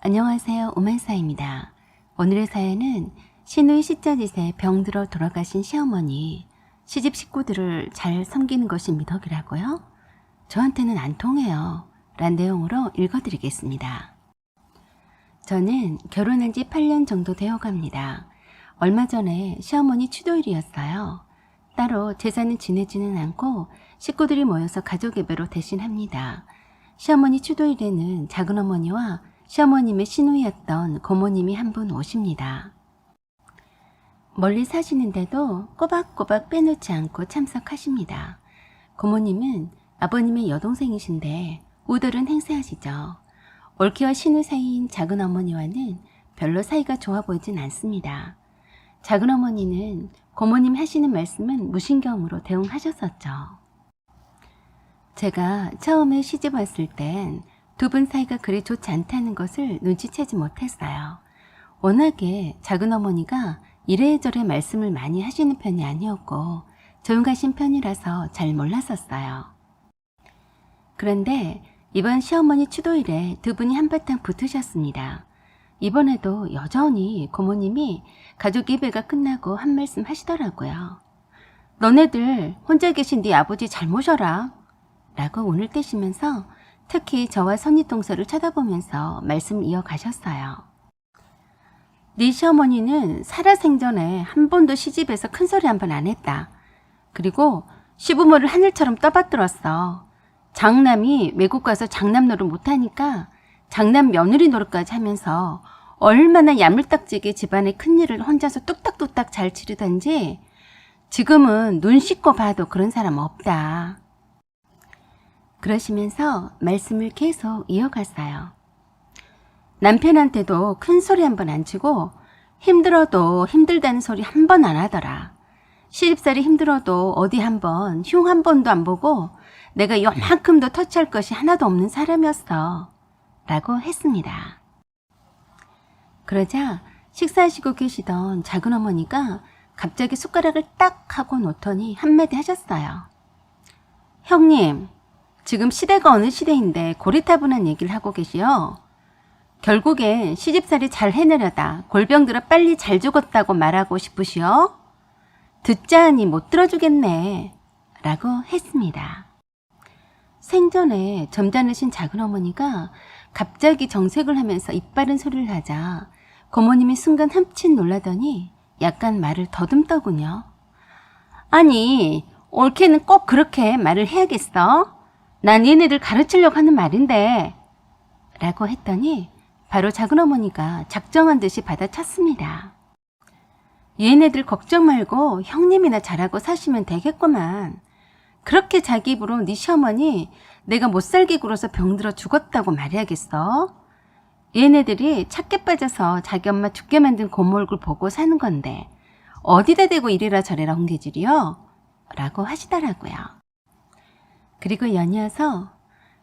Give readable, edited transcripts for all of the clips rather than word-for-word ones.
안녕하세요. 오만사입니다. 오늘의 사연은 시누이 시자짓에 병들어 돌아가신 시어머니, 시집 식구들을 잘 섬기는 것이 미덕이라고요? 저한테는 안 통해요. 란 내용으로 읽어드리겠습니다. 저는 결혼한 지 8년 정도 되어갑니다. 얼마 전에 시어머니 추도일이었어요. 따로 제사는 지내지는 않고 식구들이 모여서 가족 예배로 대신합니다. 시어머니 추도일에는 작은어머니와 시어머님의 시누이였던 고모님이 한 분 오십니다. 멀리 사시는데도 꼬박꼬박 빼놓지 않고 참석하십니다. 고모님은 아버님의 여동생이신데 우들은 행세하시죠. 올케와 시누이 사이인 작은어머니와는 별로 사이가 좋아 보이진 않습니다. 작은어머니는 고모님 하시는 말씀은 무신경으로 대응하셨었죠. 제가 처음에 시집 왔을 땐 두 분 사이가 그리 좋지 않다는 것을 눈치채지 못했어요. 워낙에 작은어머니가 이래저래 말씀을 많이 하시는 편이 아니었고 조용하신 편이라서 잘 몰랐었어요. 그런데 이번 시어머니 추도일에 두 분이 한바탕 붙으셨습니다. 이번에도 여전히 고모님이 가족 예배가 끝나고 한 말씀 하시더라고요. 너네들 혼자 계신 네 아버지 잘 모셔라 라고 운을 떼시면서 특히 저와 선입동서를 쳐다보면서 말씀 이어가셨어요. 네 시어머니는 살아생전에 한 번도 시집에서 큰소리 한 번 안 했다. 그리고 시부모를 하늘처럼 떠받들었어. 장남이 외국 가서 장남 노릇 못하니까 장남 며느리 노릇까지 하면서 얼마나 야물딱지게 집안의 큰일을 혼자서 뚝딱뚝딱 잘 치르던지 지금은 눈 씻고 봐도 그런 사람 없다. 그러시면서 말씀을 계속 이어갔어요. 남편한테도 큰 소리 한 번 안 치고 힘들어도 힘들다는 소리 한 번 안 하더라. 시집살이 힘들어도 어디 한 번, 흉 한 번도 안 보고 내가 요만큼도 터치할 것이 하나도 없는 사람이었어. 라고 했습니다. 그러자 식사하시고 계시던 작은어머니가 갑자기 숟가락을 딱 하고 놓더니 한마디 하셨어요. 형님, 지금 시대가 어느 시대인데 고리타분한 얘기를 하고 계시오. 결국엔 시집살이 잘 해내려다 골병 들어 빨리 잘 죽었다고 말하고 싶으시오? 듣자 하니 못 들어주겠네. 라고 했습니다. 생전에 점잖으신 작은어머니가 갑자기 정색을 하면서 입바른 소리를 하자 고모님이 순간 흠칫 놀라더니 약간 말을 더듬더군요. 아니, 옳게는 꼭 그렇게 말을 해야겠어? 난 얘네들 가르치려고 하는 말인데 라고 했더니 바로 작은어머니가 작정한 듯이 받아쳤습니다. 얘네들 걱정 말고 형님이나 잘하고 사시면 되겠구만. 그렇게 자기 입으로 네 시어머니 내가 못살게 굴어서 병들어 죽었다고 말해야겠어? 얘네들이 착게 빠져서 자기 엄마 죽게 만든 고모 얼굴 보고 사는 건데 어디다 대고 이래라 저래라 홍계질이요? 라고 하시더라고요. 그리고 연이어서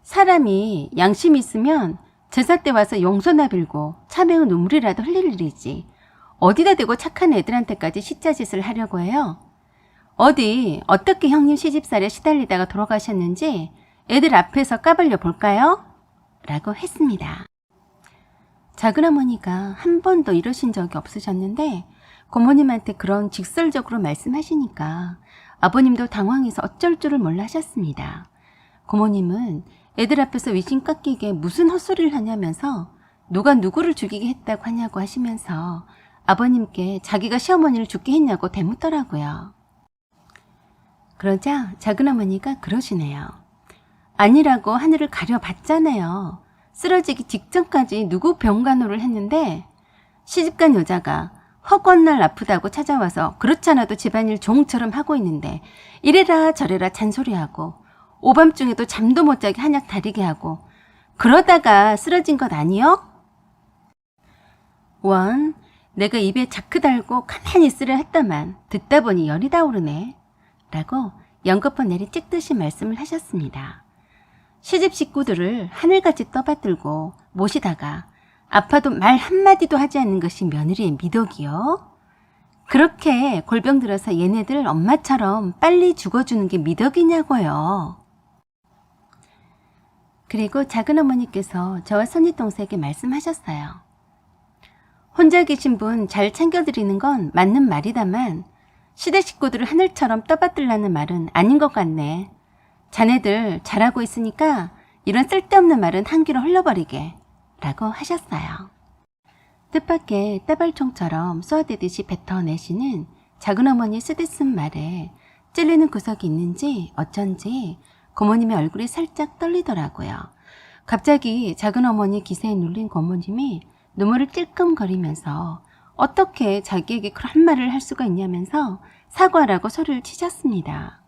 사람이 양심이 있으면 제사 때 와서 용서나 빌고 참회의 눈물이라도 흘릴 일이지 어디다 대고 착한 애들한테까지 시자짓을 하려고 해요? 어떻게 형님 시집살에 시달리다가 돌아가셨는지 애들 앞에서 까발려 볼까요? 라고 했습니다. 작은어머니가 한 번도 이러신 적이 없으셨는데 고모님한테 그런 직설적으로 말씀하시니까 아버님도 당황해서 어쩔 줄을 몰라 하셨습니다. 고모님은 애들 앞에서 위신 깎이게 무슨 헛소리를 하냐면서 누가 누구를 죽이게 했다고 하냐고 하시면서 아버님께 자기가 시어머니를 죽게 했냐고 대묻더라고요. 그러자 작은어머니가 그러시네요. 아니라고 하늘을 가려봤잖아요. 쓰러지기 직전까지 누구 병간호를 했는데 시집간 여자가 허건날 아프다고 찾아와서 그렇잖아도 집안일 종처럼 하고 있는데 이래라 저래라 잔소리하고 오밤중에도 잠도 못 자게 한약 다리게 하고 그러다가 쓰러진 것 아니요? 원, 내가 입에 자크 달고 가만히 있으려 했다만 듣다 보니 열이 다 오르네. 라고 연거푸 내리 찍듯이 말씀을 하셨습니다. 시집 식구들을 하늘같이 떠받들고 모시다가 아파도 말 한마디도 하지 않는 것이 며느리의 미덕이요. 그렇게 골병 들어서 얘네들 엄마처럼 빨리 죽어주는 게 미덕이냐고요. 그리고 작은어머니께서 저와 손윗동생에게 말씀하셨어요. 혼자 계신 분 잘 챙겨드리는 건 맞는 말이다만 시댁 식구들을 하늘처럼 떠받들라는 말은 아닌 것 같네. 자네들 잘하고 있으니까 이런 쓸데없는 말은 한 귀로 흘려버리게 라고 하셨어요. 뜻밖의 따발총처럼 쏘아대듯이 뱉어내시는 작은어머니의 쓰디쓴 말에 찔리는 구석이 있는지 어쩐지 고모님의 얼굴이 살짝 떨리더라고요. 갑자기 작은어머니 기세에 눌린 고모님이 눈물을 찔끔거리면서 어떻게 자기에게 그런 말을 할 수가 있냐면서 사과라고 소리를 치셨습니다.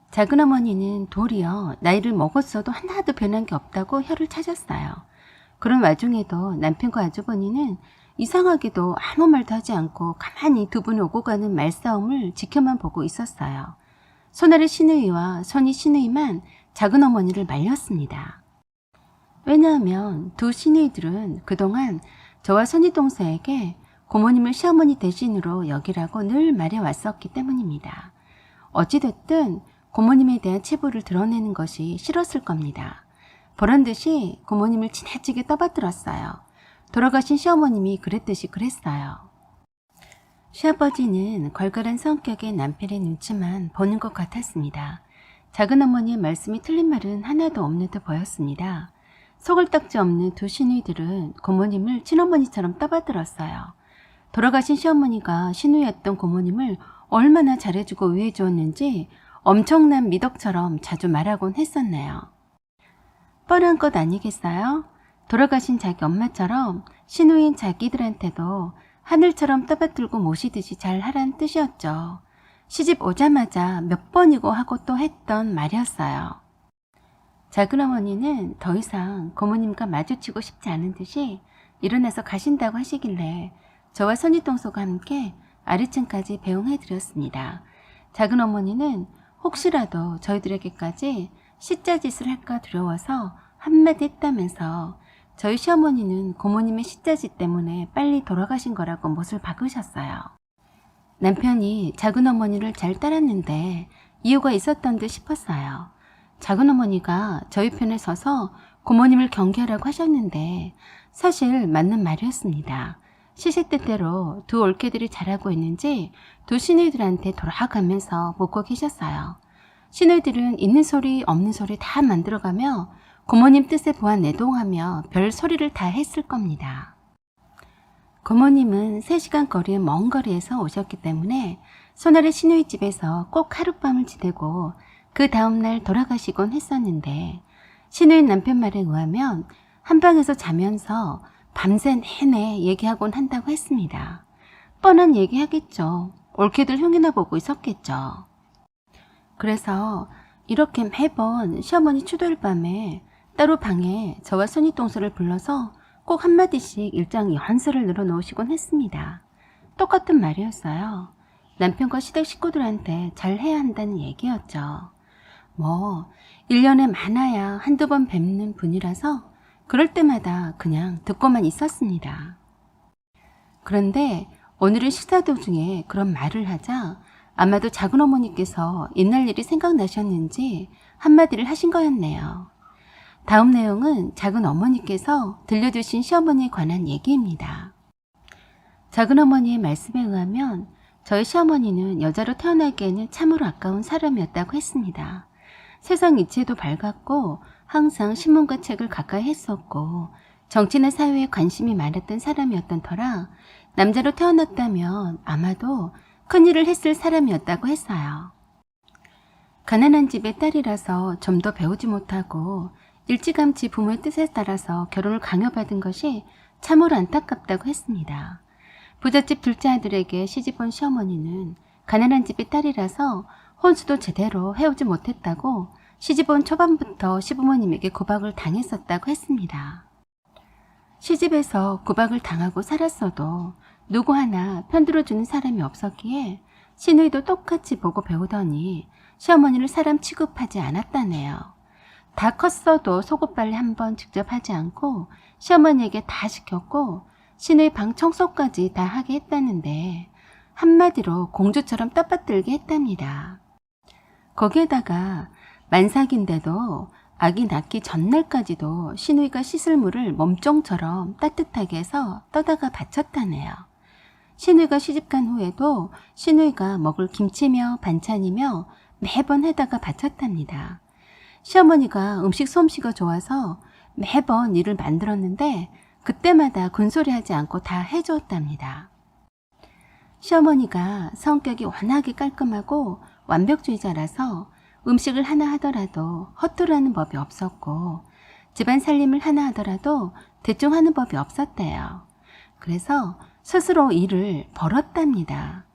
작은어머니는 도리어 나이를 먹었어도 하나도 변한 게 없다고 혀를 차셨어요. 그런 와중에도 남편과 아주버니는 이상하게도 아무 말도 하지 않고 가만히 두 분이 오고 가는 말싸움을 지켜만 보고 있었어요. 손아래 시누이와 손이 시누이만 작은어머니를 말렸습니다. 왜냐하면 두 시누이들은 그동안 저와 손윗동생에게 고모님을 시어머니 대신으로 여기라고 늘 말해왔었기 때문입니다. 어찌됐든 고모님에 대한 치부를 드러내는 것이 싫었을 겁니다. 보란듯이 고모님을 지나치게 떠받들었어요. 돌아가신 시어머님이 그랬듯이 그랬어요. 시아버지는 걸걸한 성격의 남편의 눈치만 보는 것 같았습니다. 작은어머니의 말씀이 틀린 말은 하나도 없는 듯 보였습니다. 속을딱지 없는 두 시누이들은 고모님을 친어머니처럼 떠받들었어요. 돌아가신 시어머니가 시누이였던 고모님을 얼마나 잘해주고 위해주었는지 엄청난 미덕처럼 자주 말하곤 했었네요. 뻔한 것 아니겠어요? 돌아가신 자기 엄마처럼 시누이인 자기들한테도 하늘처럼 떠받들고 모시듯이 잘 하란 뜻이었죠. 시집 오자마자 몇 번이고 하고 또 했던 말이었어요. 작은어머니는 더 이상 고모님과 마주치고 싶지 않은 듯이 일어나서 가신다고 하시길래 저와 손윗동서가 함께 아래층까지 배웅해드렸습니다. 작은어머니는 혹시라도 저희들에게까지 시자짓을 할까 두려워서 한마디 했다면서 저희 시어머니는 고모님의 시자짓 때문에 빨리 돌아가신 거라고 못을 박으셨어요. 남편이 작은어머니를 잘 따랐는데 이유가 있었던 듯 싶었어요. 작은어머니가 저희 편에 서서 고모님을 경계하라고 하셨는데 사실 맞는 말이었습니다. 시시때때로 두 올케들이 잘하고 있는지 두 시누이들한테 돌아가면서 묻고 계셨어요. 시누이들은 있는 소리 없는 소리 다 만들어가며 고모님 뜻에 보완내동하며 별 소리를 다 했을 겁니다. 고모님은 3시간 거리의 먼 거리에서 오셨기 때문에 손아래 시누이 집에서 꼭 하룻밤을 지내고 그 다음날 돌아가시곤 했었는데 시누이 남편 말에 의하면 한방에서 자면서 밤새 내내 얘기하곤 한다고 했습니다. 뻔한 얘기하겠죠. 올케들 흉이나 보고 있었겠죠. 그래서 이렇게 매번 시어머니 추도일 밤에 따로 방에 저와 손윗동서를 불러서 꼭 한마디씩 일장 연설을 늘어놓으시곤 했습니다. 똑같은 말이었어요. 남편과 시댁 식구들한테 잘해야 한다는 얘기였죠. 1년에 많아야 한두 번 뵙는 분이라서 그럴 때마다 그냥 듣고만 있었습니다. 그런데 오늘은 식사 도중에 그런 말을 하자 아마도 작은어머니께서 옛날 일이 생각나셨는지 한마디를 하신 거였네요. 다음 내용은 작은어머니께서 들려주신 시어머니에 관한 얘기입니다. 작은어머니의 말씀에 의하면 저희 시어머니는 여자로 태어나기에는 참으로 아까운 사람이었다고 했습니다. 세상 이치에도 밝았고 항상 신문과 책을 가까이 했었고 정치나 사회에 관심이 많았던 사람이었던 터라 남자로 태어났다면 아마도 큰일을 했을 사람이었다고 했어요. 가난한 집의 딸이라서 좀 더 배우지 못하고 일찌감치 부모의 뜻에 따라서 결혼을 강요받은 것이 참으로 안타깝다고 했습니다. 부잣집 둘째 아들에게 시집온 시어머니는 가난한 집의 딸이라서 혼수도 제대로 해오지 못했다고 시집온 초반부터 시부모님에게 구박을 당했었다고 했습니다. 시집에서 구박을 당하고 살았어도 누구 하나 편들어주는 사람이 없었기에 시누이도 똑같이 보고 배우더니 시어머니를 사람 취급하지 않았다네요. 다 컸어도 속옷빨래 한 번 직접 하지 않고 시어머니에게 다 시켰고 시누이 방 청소까지 다 하게 했다는데 한마디로 공주처럼 떠받들게 했답니다. 거기에다가 만삭인데도 아기 낳기 전날까지도 시누이가 씻을 물을 몸종처럼 따뜻하게 해서 떠다가 바쳤다네요. 시누이가 시집간 후에도 시누이가 먹을 김치며 반찬이며 매번 해다가 바쳤답니다. 시어머니가 음식 솜씨가 좋아서 매번 일을 만들었는데 그때마다 군소리하지 않고 다 해주었답니다. 시어머니가 성격이 워낙에 깔끔하고 완벽주의자라서 음식을 하나 하더라도 허투루 하는 법이 없었고 집안 살림을 하나 하더라도 대충 하는 법이 없었대요. 그래서 스스로 일을 벌었답니다.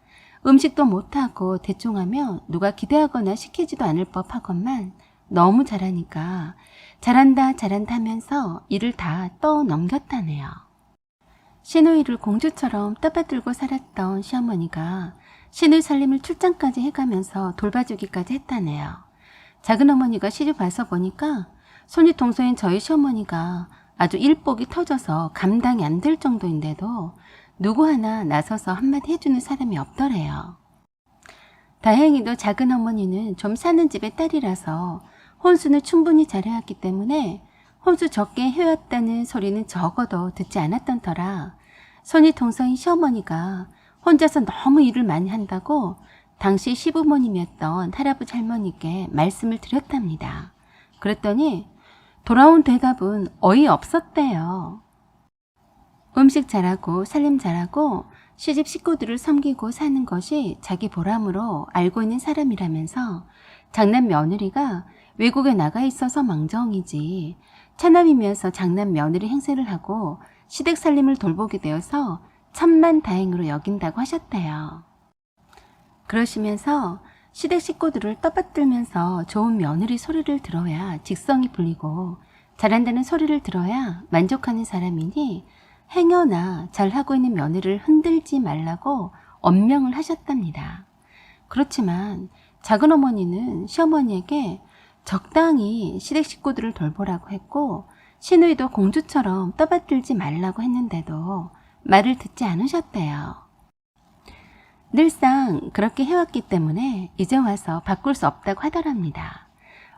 음식도 못하고 대충 하면 누가 기대하거나 시키지도 않을 법하건만 너무 잘하니까 잘한다 하면서 일을 다 떠넘겼다네요. 시누이를 공주처럼 떠받들고 살았던 시어머니가 시누이 살림을 출장까지 해가면서 돌봐주기까지 했다네요. 작은 어머니가 시집 와서 보니까 손이 동서인 저희 시어머니가 아주 일복이 터져서 감당이 안 될 정도인데도 누구 하나 나서서 한마디 해주는 사람이 없더래요. 다행히도 작은 어머니는 좀 사는 집의 딸이라서 혼수는 충분히 잘해왔기 때문에 혼수 적게 해왔다는 소리는 적어도 듣지 않았던 터라 손이 동서인 시어머니가 혼자서 너무 일을 많이 한다고 당시 시부모님이었던 할아버지 할머니께 말씀을 드렸답니다. 그랬더니 돌아온 대답은 어이없었대요. 음식 잘하고 살림 잘하고 시집 식구들을 섬기고 사는 것이 자기 보람으로 알고 있는 사람이라면서 장남 며느리가 외국에 나가 있어서 망정이지 차남이면서 장남 며느리 행세를 하고 시댁 살림을 돌보게 되어서 천만다행으로 여긴다고 하셨대요. 그러시면서 시댁 식구들을 떠받들면서 좋은 며느리 소리를 들어야 직성이 풀리고 잘한다는 소리를 들어야 만족하는 사람이니 행여나 잘하고 있는 며느리를 흔들지 말라고 엄명을 하셨답니다. 그렇지만 작은 어머니는 시어머니에게 적당히 시댁 식구들을 돌보라고 했고 시누이도 공주처럼 떠받들지 말라고 했는데도 말을 듣지 않으셨대요. 늘상 그렇게 해왔기 때문에 이제 와서 바꿀 수 없다고 하더랍니다.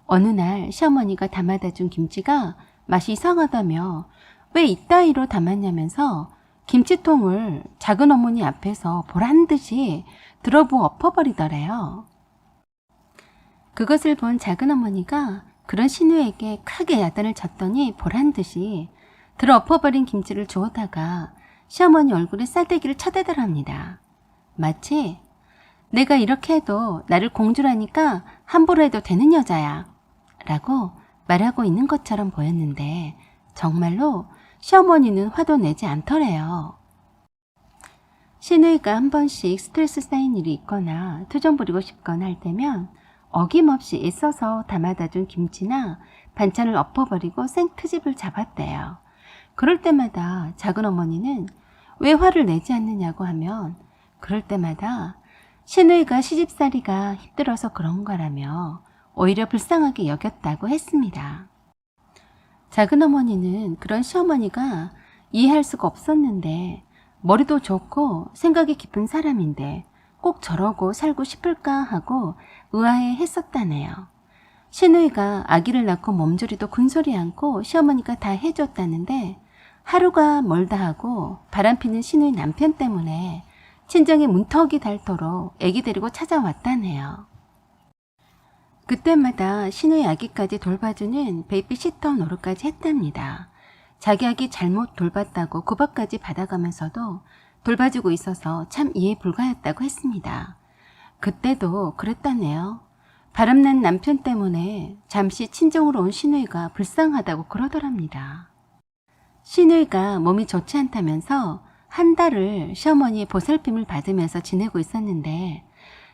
어느 날 시어머니가 담아다 준 김치가 맛이 이상하다며 왜 이따위로 담았냐면서 김치통을 작은 어머니 앞에서 보란듯이 들어부어 엎어버리더래요. 그것을 본 작은 어머니가 그런 시누에게 크게 야단을 쳤더니 보란듯이 들어 엎어버린 김치를 주워다가 시어머니 얼굴에 쌀대기를 쳐대더랍니다. 마치 내가 이렇게 해도 나를 공주라니까 함부로 해도 되는 여자야 라고 말하고 있는 것처럼 보였는데 정말로 시어머니는 화도 내지 않더래요. 시누이가 한 번씩 스트레스 쌓인 일이 있거나 투정 부리고 싶거나 할 때면 어김없이 애써서 담아다 준 김치나 반찬을 엎어버리고 생트집을 잡았대요. 그럴 때마다 작은 어머니는 왜 화를 내지 않느냐고 하면 그럴 때마다 시누이가 시집살이가 힘들어서 그런 거라며 오히려 불쌍하게 여겼다고 했습니다. 작은 어머니는 그런 시어머니가 이해할 수가 없었는데 머리도 좋고 생각이 깊은 사람인데 꼭 저러고 살고 싶을까 하고 의아해 했었다네요. 시누이가 아기를 낳고 몸조리도 군소리 않고 시어머니가 다 해줬다는데 하루가 멀다 하고 바람피는 시누이 남편 때문에 친정에 문턱이 닳도록 아기 데리고 찾아왔다네요. 그때마다 시누이 아기까지 돌봐주는 베이비시터 노릇까지 했답니다. 자기 아기 잘못 돌봤다고 구박까지 받아가면서도 돌봐주고 있어서 참 이해 불가였다고 했습니다. 그때도 그랬다네요. 바람난 남편 때문에 잠시 친정으로 온 시누이가 불쌍하다고 그러더랍니다. 시누이가 몸이 좋지 않다면서 한 달을 시어머니의 보살핌을 받으면서 지내고 있었는데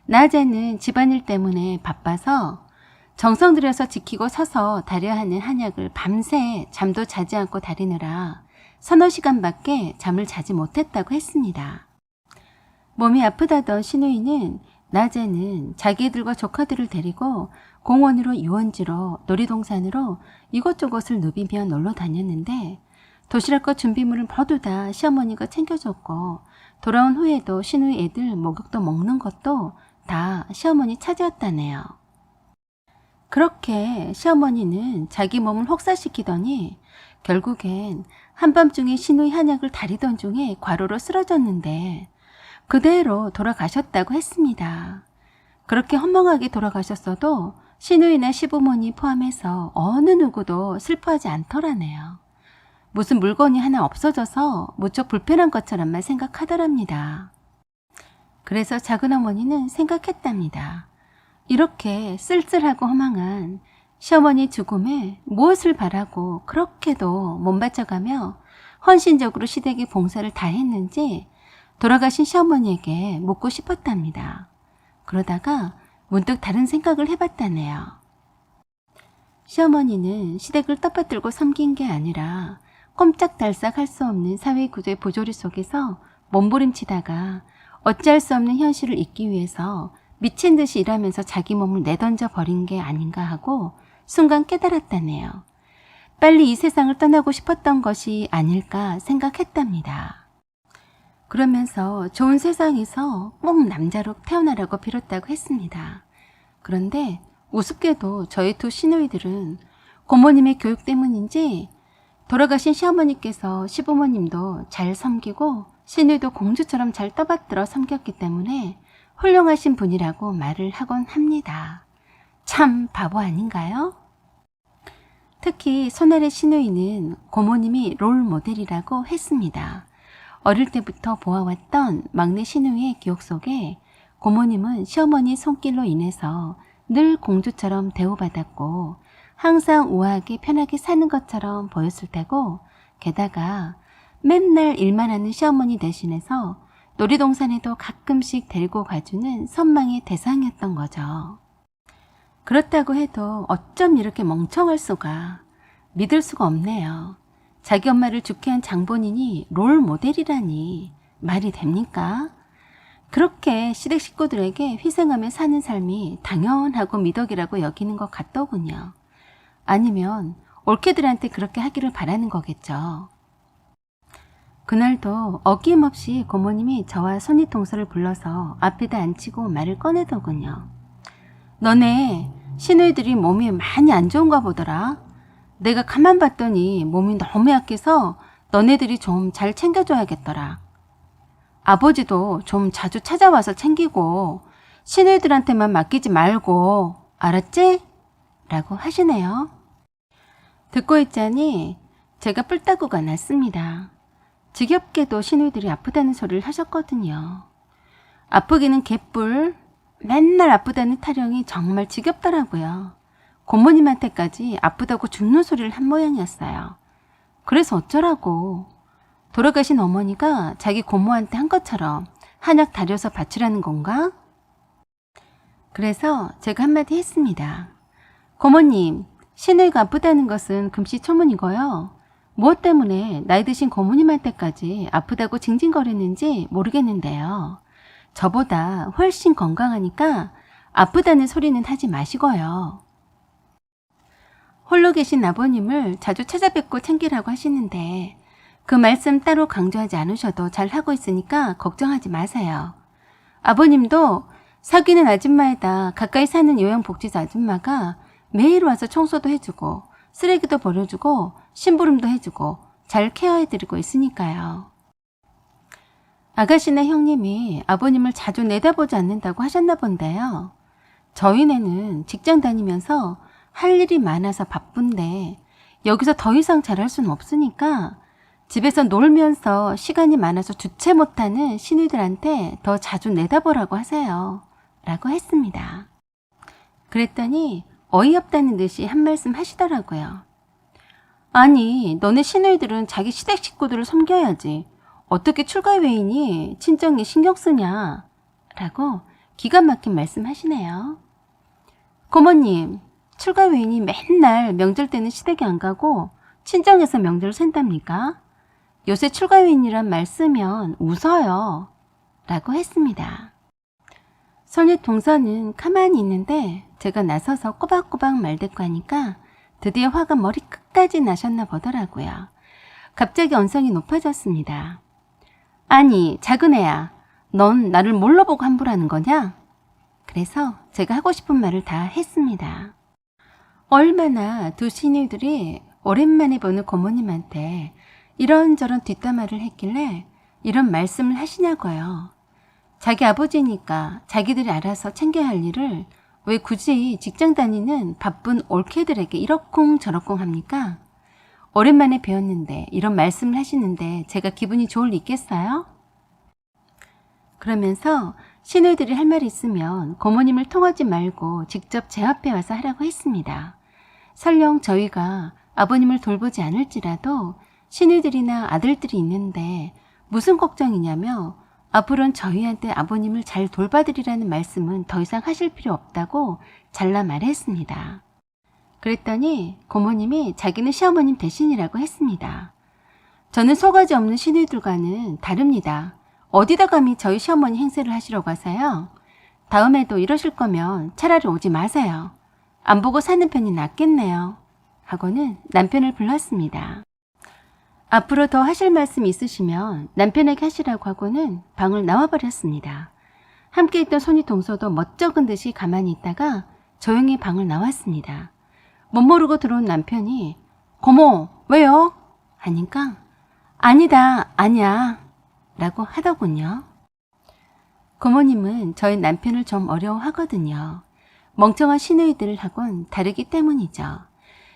낮에는 집안일 때문에 바빠서 정성 들여서 지키고 서서 다려야 하는 한약을 밤새 잠도 자지 않고 다리느라 서너 시간밖에 잠을 자지 못했다고 했습니다. 몸이 아프다던 시누이는 낮에는 자기들과 조카들을 데리고 공원으로 유원지로 놀이동산으로 이곳저곳을 누비며 놀러 다녔는데 도시락과 준비물을 모두 다 시어머니가 챙겨줬고 돌아온 후에도 시누이 애들 목욕도 먹는 것도 다 시어머니 차지였다네요. 그렇게 시어머니는 자기 몸을 혹사시키더니 결국엔 한밤중에 시누이 한약을 다리던 중에 과로로 쓰러졌는데 그대로 돌아가셨다고 했습니다. 그렇게 허망하게 돌아가셨어도 시누이나 시부모님 포함해서 어느 누구도 슬퍼하지 않더라네요. 무슨 물건이 하나 없어져서 무척 불편한 것처럼만 생각하더랍니다. 그래서 작은어머니는 생각했답니다. 이렇게 쓸쓸하고 허망한 시어머니 죽음에 무엇을 바라고 그렇게도 몸바쳐가며 헌신적으로 시댁의 봉사를 다했는지 돌아가신 시어머니에게 묻고 싶었답니다. 그러다가 문득 다른 생각을 해봤다네요. 시어머니는 시댁을 떠받들고 섬긴 게 아니라 꼼짝달싹 할 수 없는 사회 구조의 부조리 속에서 몸부림치다가 어찌할 수 없는 현실을 잊기 위해서 미친 듯이 일하면서 자기 몸을 내던져 버린 게 아닌가 하고 순간 깨달았다네요. 빨리 이 세상을 떠나고 싶었던 것이 아닐까 생각했답니다. 그러면서 좋은 세상에서 꼭 남자로 태어나라고 빌었다고 했습니다. 그런데 우습게도 저희 두 시누이들은 고모님의 교육 때문인지 돌아가신 시어머니께서 시부모님도 잘 섬기고 시누이도 공주처럼 잘 떠받들어 섬겼기 때문에 훌륭하신 분이라고 말을 하곤 합니다. 참 바보 아닌가요? 특히 손아래 시누이는 고모님이 롤 모델이라고 했습니다. 어릴 때부터 보아왔던 막내 시누이의 기억 속에 고모님은 시어머니 손길로 인해서 늘 공주처럼 대우받았고 항상 우아하게 편하게 사는 것처럼 보였을 테고 게다가 맨날 일만 하는 시어머니 대신해서 놀이동산에도 가끔씩 데리고 가주는 선망의 대상이었던 거죠. 그렇다고 해도 어쩜 이렇게 멍청할 수가, 믿을 수가 없네요. 자기 엄마를 죽게 한 장본인이 롤 모델이라니 말이 됩니까? 그렇게 시댁 식구들에게 희생하며 사는 삶이 당연하고 미덕이라고 여기는 것 같더군요. 아니면 올케들한테 그렇게 하기를 바라는 거겠죠. 그날도 어김없이 고모님이 저와 손이 동서를 불러서 앞에다 앉히고 말을 꺼내더군요. 너네 시누이들이 몸이 많이 안 좋은가 보더라. 내가 가만 봤더니 몸이 너무 약해서 너네들이 좀 잘 챙겨줘야겠더라. 아버지도 좀 자주 찾아와서 챙기고 시누이들한테만 맡기지 말고 알았지? 라고 하시네요. 듣고 있자니 제가 뿔따구가 났습니다. 지겹게도 시누이들이 아프다는 소리를 하셨거든요. 아프기는 개뿔, 맨날 아프다는 타령이 정말 지겹더라고요. 고모님한테까지 아프다고 죽는 소리를 한 모양이었어요. 그래서 어쩌라고. 돌아가신 어머니가 자기 고모한테 한 것처럼 한약 다려서 바치라는 건가? 그래서 제가 한마디 했습니다. 고모님, 시누이가 아프다는 것은 금시초문이고요. 무엇 때문에 나이 드신 고모님한테까지 아프다고 징징거리는지 모르겠는데요. 저보다 훨씬 건강하니까 아프다는 소리는 하지 마시고요. 홀로 계신 아버님을 자주 찾아뵙고 챙기라고 하시는데 그 말씀 따로 강조하지 않으셔도 잘 하고 있으니까 걱정하지 마세요. 아버님도 사귀는 아줌마에다 가까이 사는 요양복지사 아줌마가 매일 와서 청소도 해주고 쓰레기도 버려주고 심부름도 해주고 잘 케어해드리고 있으니까요. 아가씨나 형님이 아버님을 자주 내다보지 않는다고 하셨나 본데요. 저희네는 직장 다니면서 할 일이 많아서 바쁜데 여기서 더 이상 잘할 수는 없으니까 집에서 놀면서 시간이 많아서 주체 못하는 시누이들한테 더 자주 내다보라고 하세요. 라고 했습니다. 그랬더니 어이없다는 듯이 한 말씀 하시더라고요. 아니, 너네 시누이들은 자기 시댁 식구들을 섬겨야지. 어떻게 출가 외인이 친정에 신경 쓰냐? 라고 기가 막힌 말씀 하시네요. 고모님, 출가 외인이 맨날 명절 때는 시댁에 안 가고 친정에서 명절을 샌답니까? 요새 출가 외인이란 말 쓰면 웃어요. 라고 했습니다. 손녀 동서는 가만히 있는데 제가 나서서 꼬박꼬박 말대꾸 하니까 드디어 화가 머리 끝까지 나셨나 보더라고요. 갑자기 언성이 높아졌습니다. 아니, 작은애야, 넌 나를 뭘로 보고 함부로 하는 거냐? 그래서 제가 하고 싶은 말을 다 했습니다. 얼마나 두 시누이들이 오랜만에 보는 고모님한테 이런저런 뒷담화를 했길래 이런 말씀을 하시냐고요. 자기 아버지니까 자기들이 알아서 챙겨야 할 일을 왜 굳이 직장 다니는 바쁜 올케들에게 이러쿵저러쿵 합니까? 오랜만에 배웠는데 이런 말씀을 하시는데 제가 기분이 좋을 리 있겠어요? 그러면서 시누이들이 할 말이 있으면 고모님을 통하지 말고 직접 제 앞에 와서 하라고 했습니다. 설령 저희가 아버님을 돌보지 않을지라도 시누이들이나 아들들이 있는데 무슨 걱정이냐며 앞으로는 저희한테 아버님을 잘 돌봐드리라는 말씀은 더 이상 하실 필요 없다고 잘라 말했습니다. 그랬더니 고모님이 자기는 시어머님 대신이라고 했습니다. 저는 소가지 없는 시누이들과는 다릅니다. 어디다 감히 저희 시어머니 행세를 하시려고 하세요? 다음에도 이러실 거면 차라리 오지 마세요. 안 보고 사는 편이 낫겠네요. 하고는 남편을 불렀습니다. 앞으로 더 하실 말씀 있으시면 남편에게 하시라고 하고는 방을 나와버렸습니다. 함께 있던 손이 동서도 멋쩍은 듯이 가만히 있다가 조용히 방을 나왔습니다. 못 모르고 들어온 남편이 고모 왜요? 하니까 아니다 아니야 라고 하더군요. 고모님은 저희 남편을 좀 어려워하거든요. 멍청한 시누이들하고는 다르기 때문이죠.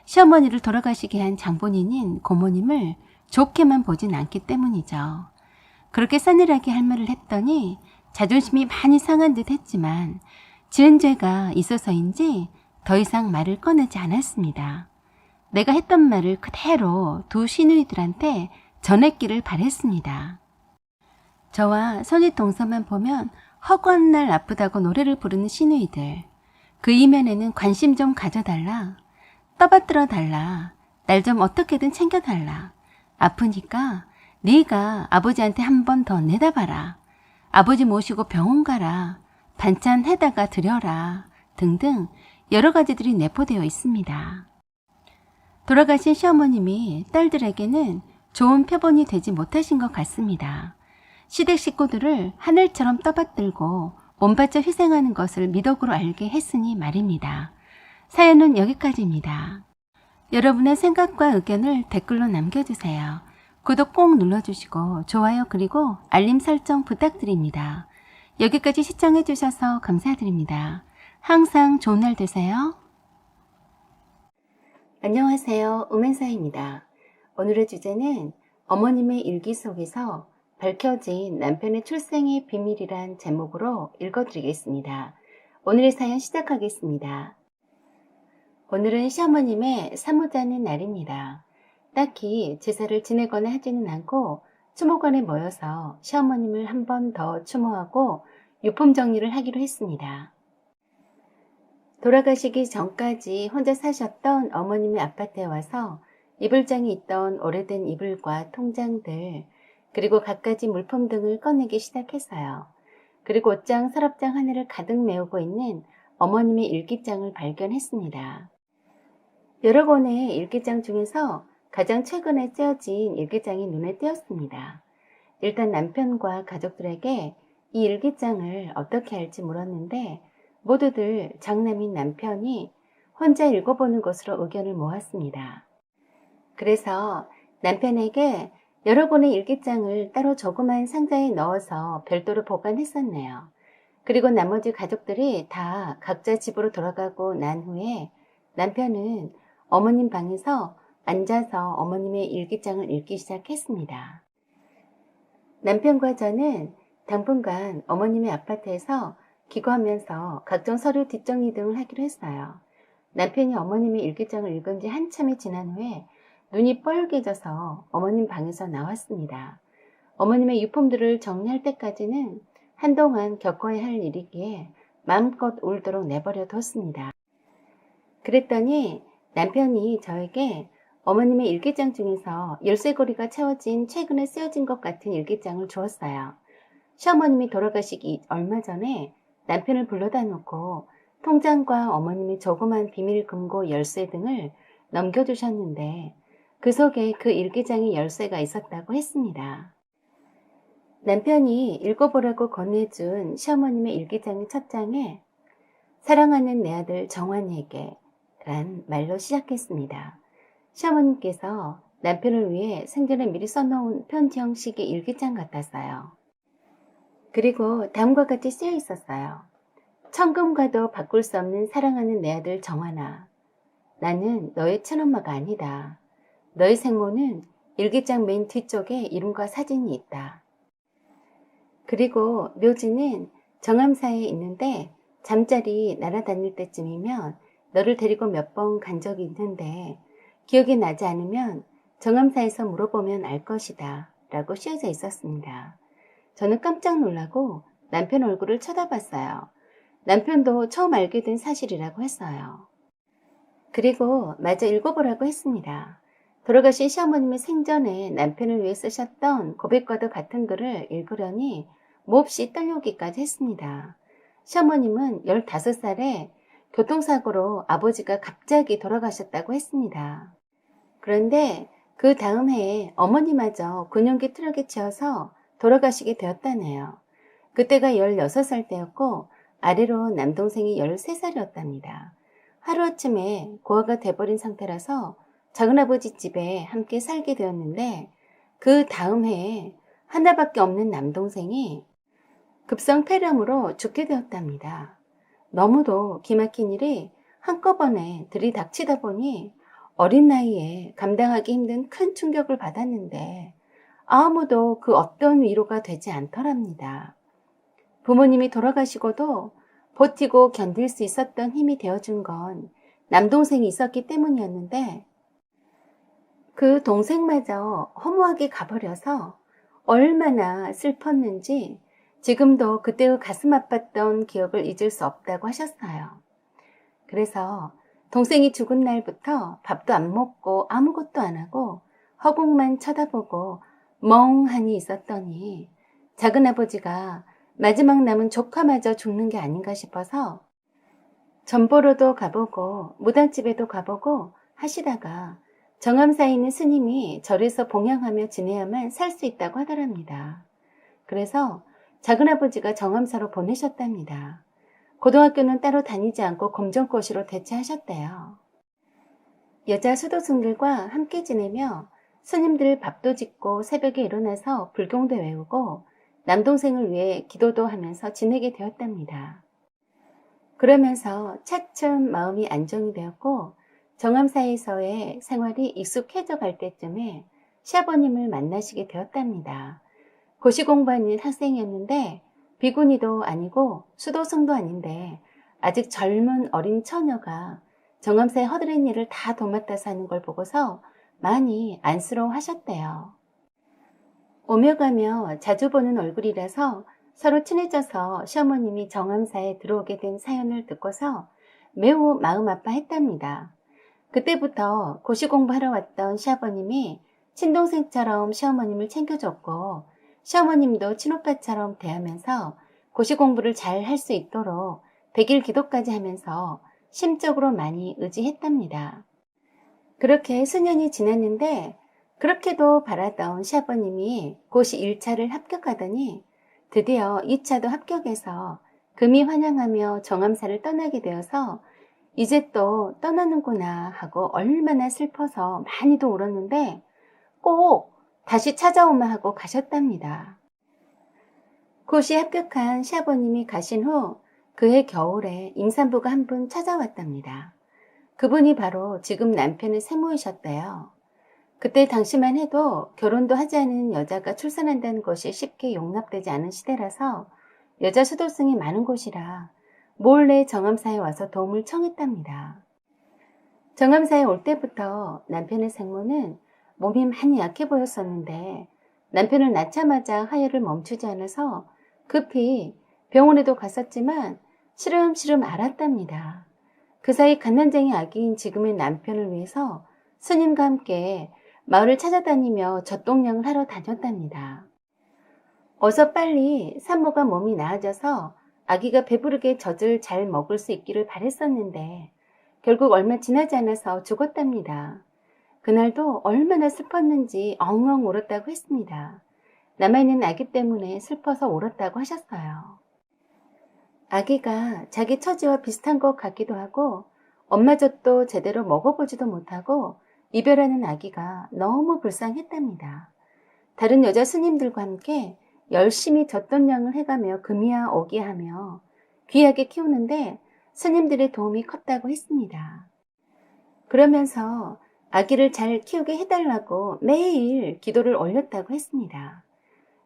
시어머니를 돌아가시게 한 장본인인 고모님을 좋게만 보진 않기 때문이죠. 그렇게 싸늘하게 할 말을 했더니 자존심이 많이 상한 듯 했지만 지은 죄가 있어서인지 더 이상 말을 꺼내지 않았습니다. 내가 했던 말을 그대로 두 시누이들한테 전했기를 바랬습니다. 저와 선희 동서만 보면 허구한 날 아프다고 노래를 부르는 시누이들. 그 이면에는 관심 좀 가져달라. 떠받들어 달라. 날 좀 어떻게든 챙겨달라. 아프니까 네가 아버지한테 한 번 더 내다봐라. 아버지 모시고 병원 가라. 반찬 해다가 드려라. 등등 여러 가지들이 내포되어 있습니다. 돌아가신 시어머님이 딸들에게는 좋은 표본이 되지 못하신 것 같습니다. 시댁 식구들을 하늘처럼 떠받들고 몸바쳐 희생하는 것을 미덕으로 알게 했으니 말입니다. 사연은 여기까지입니다. 여러분의 생각과 의견을 댓글로 남겨주세요. 구독 꼭 눌러주시고 좋아요 그리고 알림 설정 부탁드립니다. 여기까지 시청해주셔서 감사드립니다. 항상 좋은 날 되세요. 안녕하세요. 음행사입니다. 오늘의 주제는 어머님의 일기 속에서 밝혀진 남편의 출생의 비밀이란 제목으로 읽어드리겠습니다. 오늘의 사연 시작하겠습니다. 오늘은 시어머님의 사모자는 날입니다. 딱히 제사를 지내거나 하지는 않고 추모관에 모여서 시어머님을 한 번 더 추모하고 유품 정리를 하기로 했습니다. 돌아가시기 전까지 혼자 사셨던 어머님의 아파트에 와서 이불장에 있던 오래된 이불과 통장들 그리고 갖가지 물품 등을 꺼내기 시작했어요. 그리고 옷장, 서랍장 하나를 가득 메우고 있는 어머님의 일기장을 발견했습니다. 여러 권의 일기장 중에서 가장 최근에 쓰여진 일기장이 눈에 띄었습니다. 일단 남편과 가족들에게 이 일기장을 어떻게 할지 물었는데 모두들 장남인 남편이 혼자 읽어보는 것으로 의견을 모았습니다. 그래서 남편에게 여러 권의 일기장을 따로 조그만 상자에 넣어서 별도로 보관했었네요. 그리고 나머지 가족들이 다 각자 집으로 돌아가고 난 후에 남편은 어머님 방에서 앉아서 어머님의 일기장을 읽기 시작했습니다. 남편과 저는 당분간 어머님의 아파트에서 기거하면서 각종 서류 뒷정리 등을 하기로 했어요. 남편이 어머님의 일기장을 읽은 지 한참이 지난 후에 눈이 뻘개져서 어머님 방에서 나왔습니다. 어머님의 유품들을 정리할 때까지는 한동안 겪어야 할 일이기에 마음껏 울도록 내버려 뒀습니다. 그랬더니 남편이 저에게 어머님의 일기장 중에서 열쇠고리가 채워진 최근에 쓰여진 것 같은 일기장을 주었어요. 시어머님이 돌아가시기 얼마 전에 남편을 불러다 놓고 통장과 어머님의 조그만 비밀금고 열쇠 등을 넘겨주셨는데 그 속에 그 일기장의 열쇠가 있었다고 했습니다. 남편이 읽어보라고 건네준 시어머님의 일기장의 첫 장에 사랑하는 내 아들 정환이에게 란 말로 시작했습니다. 시어머님께서 남편을 위해 생전에 미리 써놓은 편지 형식의 일기장 같았어요. 그리고 다음과 같이 쓰여 있었어요. 천금과도 바꿀 수 없는 사랑하는 내 아들 정환아. 나는 너의 친엄마가 아니다. 너의 생모는 일기장 맨 뒤쪽에 이름과 사진이 있다. 그리고 묘지는 정암사에 있는데 잠자리 날아다닐 때쯤이면 너를 데리고 몇 번 간 적이 있는데 기억이 나지 않으면 정암사에서 물어보면 알 것이다 라고 쓰여져 있었습니다. 저는 깜짝 놀라고 남편 얼굴을 쳐다봤어요. 남편도 처음 알게 된 사실이라고 했어요. 그리고 마저 읽어보라고 했습니다. 돌아가신 시어머님의 생전에 남편을 위해 쓰셨던 고백과도 같은 글을 읽으려니 몹시 떨려오기까지 했습니다. 시어머님은 15살에 교통사고로 아버지가 갑자기 돌아가셨다고 했습니다. 그런데 그 다음 해에 어머니마저 군용기 트럭에 치여서 돌아가시게 되었다네요. 그때가 16살 때였고 아래로 남동생이 13살이었답니다. 하루아침에 고아가 돼버린 상태라서 작은아버지 집에 함께 살게 되었는데 그 다음 해에 하나밖에 없는 남동생이 급성 폐렴으로 죽게 되었답니다. 너무도 기막힌 일이 한꺼번에 들이닥치다 보니 어린 나이에 감당하기 힘든 큰 충격을 받았는데 아무도 그 어떤 위로가 되지 않더랍니다. 부모님이 돌아가시고도 버티고 견딜 수 있었던 힘이 되어준 건 남동생이 있었기 때문이었는데 그 동생마저 허무하게 가버려서 얼마나 슬펐는지 지금도 그때의 가슴 아팠던 기억을 잊을 수 없다고 하셨어요. 그래서 동생이 죽은 날부터 밥도 안 먹고 아무것도 안 하고 허공만 쳐다보고 멍하니 있었더니 작은아버지가 마지막 남은 조카마저 죽는 게 아닌가 싶어서 전보로도 가보고 무당집에도 가보고 하시다가 정암사에 있는 스님이 절에서 봉양하며 지내야만 살 수 있다고 하더랍니다. 그래서 작은아버지가 정암사로 보내셨답니다. 고등학교는 따로 다니지 않고 검정고시로 대체하셨대요. 여자 수도승들과 함께 지내며 스님들 밥도 짓고 새벽에 일어나서 불경도 외우고 남동생을 위해 기도도 하면서 지내게 되었답니다. 그러면서 차츰 마음이 안정이 되었고 정암사에서의 생활이 익숙해져 갈 때쯤에 시아버님을 만나시게 되었답니다. 고시 공부하는 학생이었는데 비구니도 아니고 수도승도 아닌데 아직 젊은 어린 처녀가 정암사의 허드렛 일을 다 도맡아서 하는 걸 보고서 많이 안쓰러워 하셨대요. 오며 가며 자주 보는 얼굴이라서 서로 친해져서 시어머님이 정암사에 들어오게 된 사연을 듣고서 매우 마음 아파했답니다. 그때부터 고시 공부하러 왔던 시아버님이 친동생처럼 시어머님을 챙겨줬고 시어머님도 친오빠처럼 대하면서 고시 공부를 잘 할 수 있도록 100일 기도까지 하면서 심적으로 많이 의지했답니다. 그렇게 수년이 지났는데 그렇게도 바라던 시아버님이 고시 1차를 합격하더니 드디어 2차도 합격해서 금이 환영하며 정암사를 떠나게 되어서 이제 또 떠나는구나 하고 얼마나 슬퍼서 많이도 울었는데 꼭 다시 찾아오마 하고 가셨답니다. 고시 합격한 시아버님이 가신 후 그해 겨울에 임산부가 한 분 찾아왔답니다. 그분이 바로 지금 남편의 생모이셨대요. 그때 당시만 해도 결혼도 하지 않은 여자가 출산한다는 것이 쉽게 용납되지 않은 시대라서 여자 수도승이 많은 곳이라 몰래 정암사에 와서 도움을 청했답니다. 정암사에 올 때부터 남편의 생모는 몸이 많이 약해 보였었는데 남편을 낳자마자 하혈을 멈추지 않아서 급히 병원에도 갔었지만 시름시름 앓았답니다. 그 사이 갓난쟁이 아기인 지금의 남편을 위해서 스님과 함께 마을을 찾아다니며 젖동량을 하러 다녔답니다. 어서 빨리 산모가 몸이 나아져서 아기가 배부르게 젖을 잘 먹을 수 있기를 바랬었는데 결국 얼마 지나지 않아서 죽었답니다. 그날도 얼마나 슬펐는지 엉엉 울었다고 했습니다. 남아있는 아기 때문에 슬퍼서 울었다고 하셨어요. 아기가 자기 처지와 비슷한 것 같기도 하고 엄마 젖도 제대로 먹어보지도 못하고 이별하는 아기가 너무 불쌍했답니다. 다른 여자 스님들과 함께 열심히 젖돈 양을 해가며 금이야 오기하며 귀하게 키우는데 스님들의 도움이 컸다고 했습니다. 그러면서 아기를 잘 키우게 해달라고 매일 기도를 올렸다고 했습니다.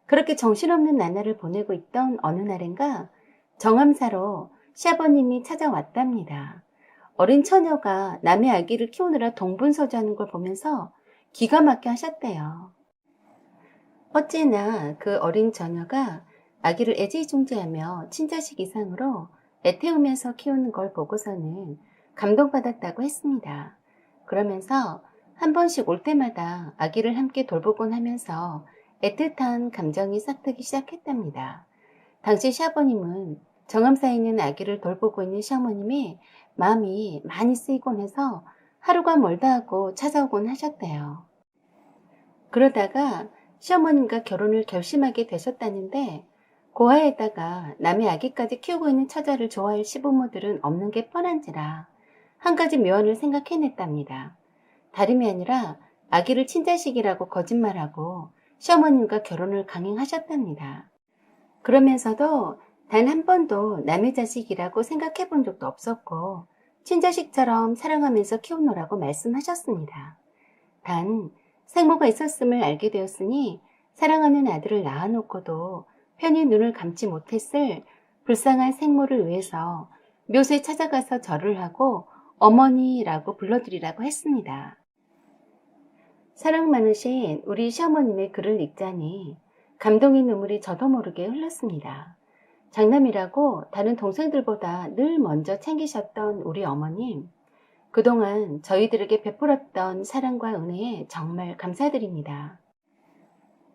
그렇게 정신없는 나날을 보내고 있던 어느 날인가 정암사로 시아버님이 찾아왔답니다. 어린 처녀가 남의 아기를 키우느라 동분서주하는 걸 보면서 기가 막혀 하셨대요. 어찌나 그 어린 처녀가 아기를 애지중지하며 친자식 이상으로 애태우면서 키우는 걸 보고서는 감동받았다고 했습니다. 그러면서 한 번씩 올 때마다 아기를 함께 돌보곤 하면서 애틋한 감정이 싹트기 시작했답니다. 당시 시아버님은 정암사에 있는 아기를 돌보고 있는 시어머님이 마음이 많이 쓰이곤 해서 하루가 멀다 하고 찾아오곤 하셨대요. 그러다가 시어머님과 결혼을 결심하게 되셨다는데 고아에다가 남의 아기까지 키우고 있는 처자를 좋아할 시부모들은 없는 게 뻔한지라 한 가지 묘안을 생각해냈답니다. 다름이 아니라 아기를 친자식이라고 거짓말하고 시어머님과 결혼을 강행하셨답니다. 그러면서도 단 한 번도 남의 자식이라고 생각해 본 적도 없었고 친자식처럼 사랑하면서 키우노라고 말씀하셨습니다. 단 생모가 있었음을 알게 되었으니 사랑하는 아들을 낳아놓고도 편히 눈을 감지 못했을 불쌍한 생모를 위해서 묘소에 찾아가서 절을 하고 어머니라고 불러드리라고 했습니다. 사랑 많으신 우리 시어머님의 글을 읽자니 감동의 눈물이 저도 모르게 흘렀습니다. 장남이라고 다른 동생들보다 늘 먼저 챙기셨던 우리 어머님, 그동안 저희들에게 베풀었던 사랑과 은혜에 정말 감사드립니다.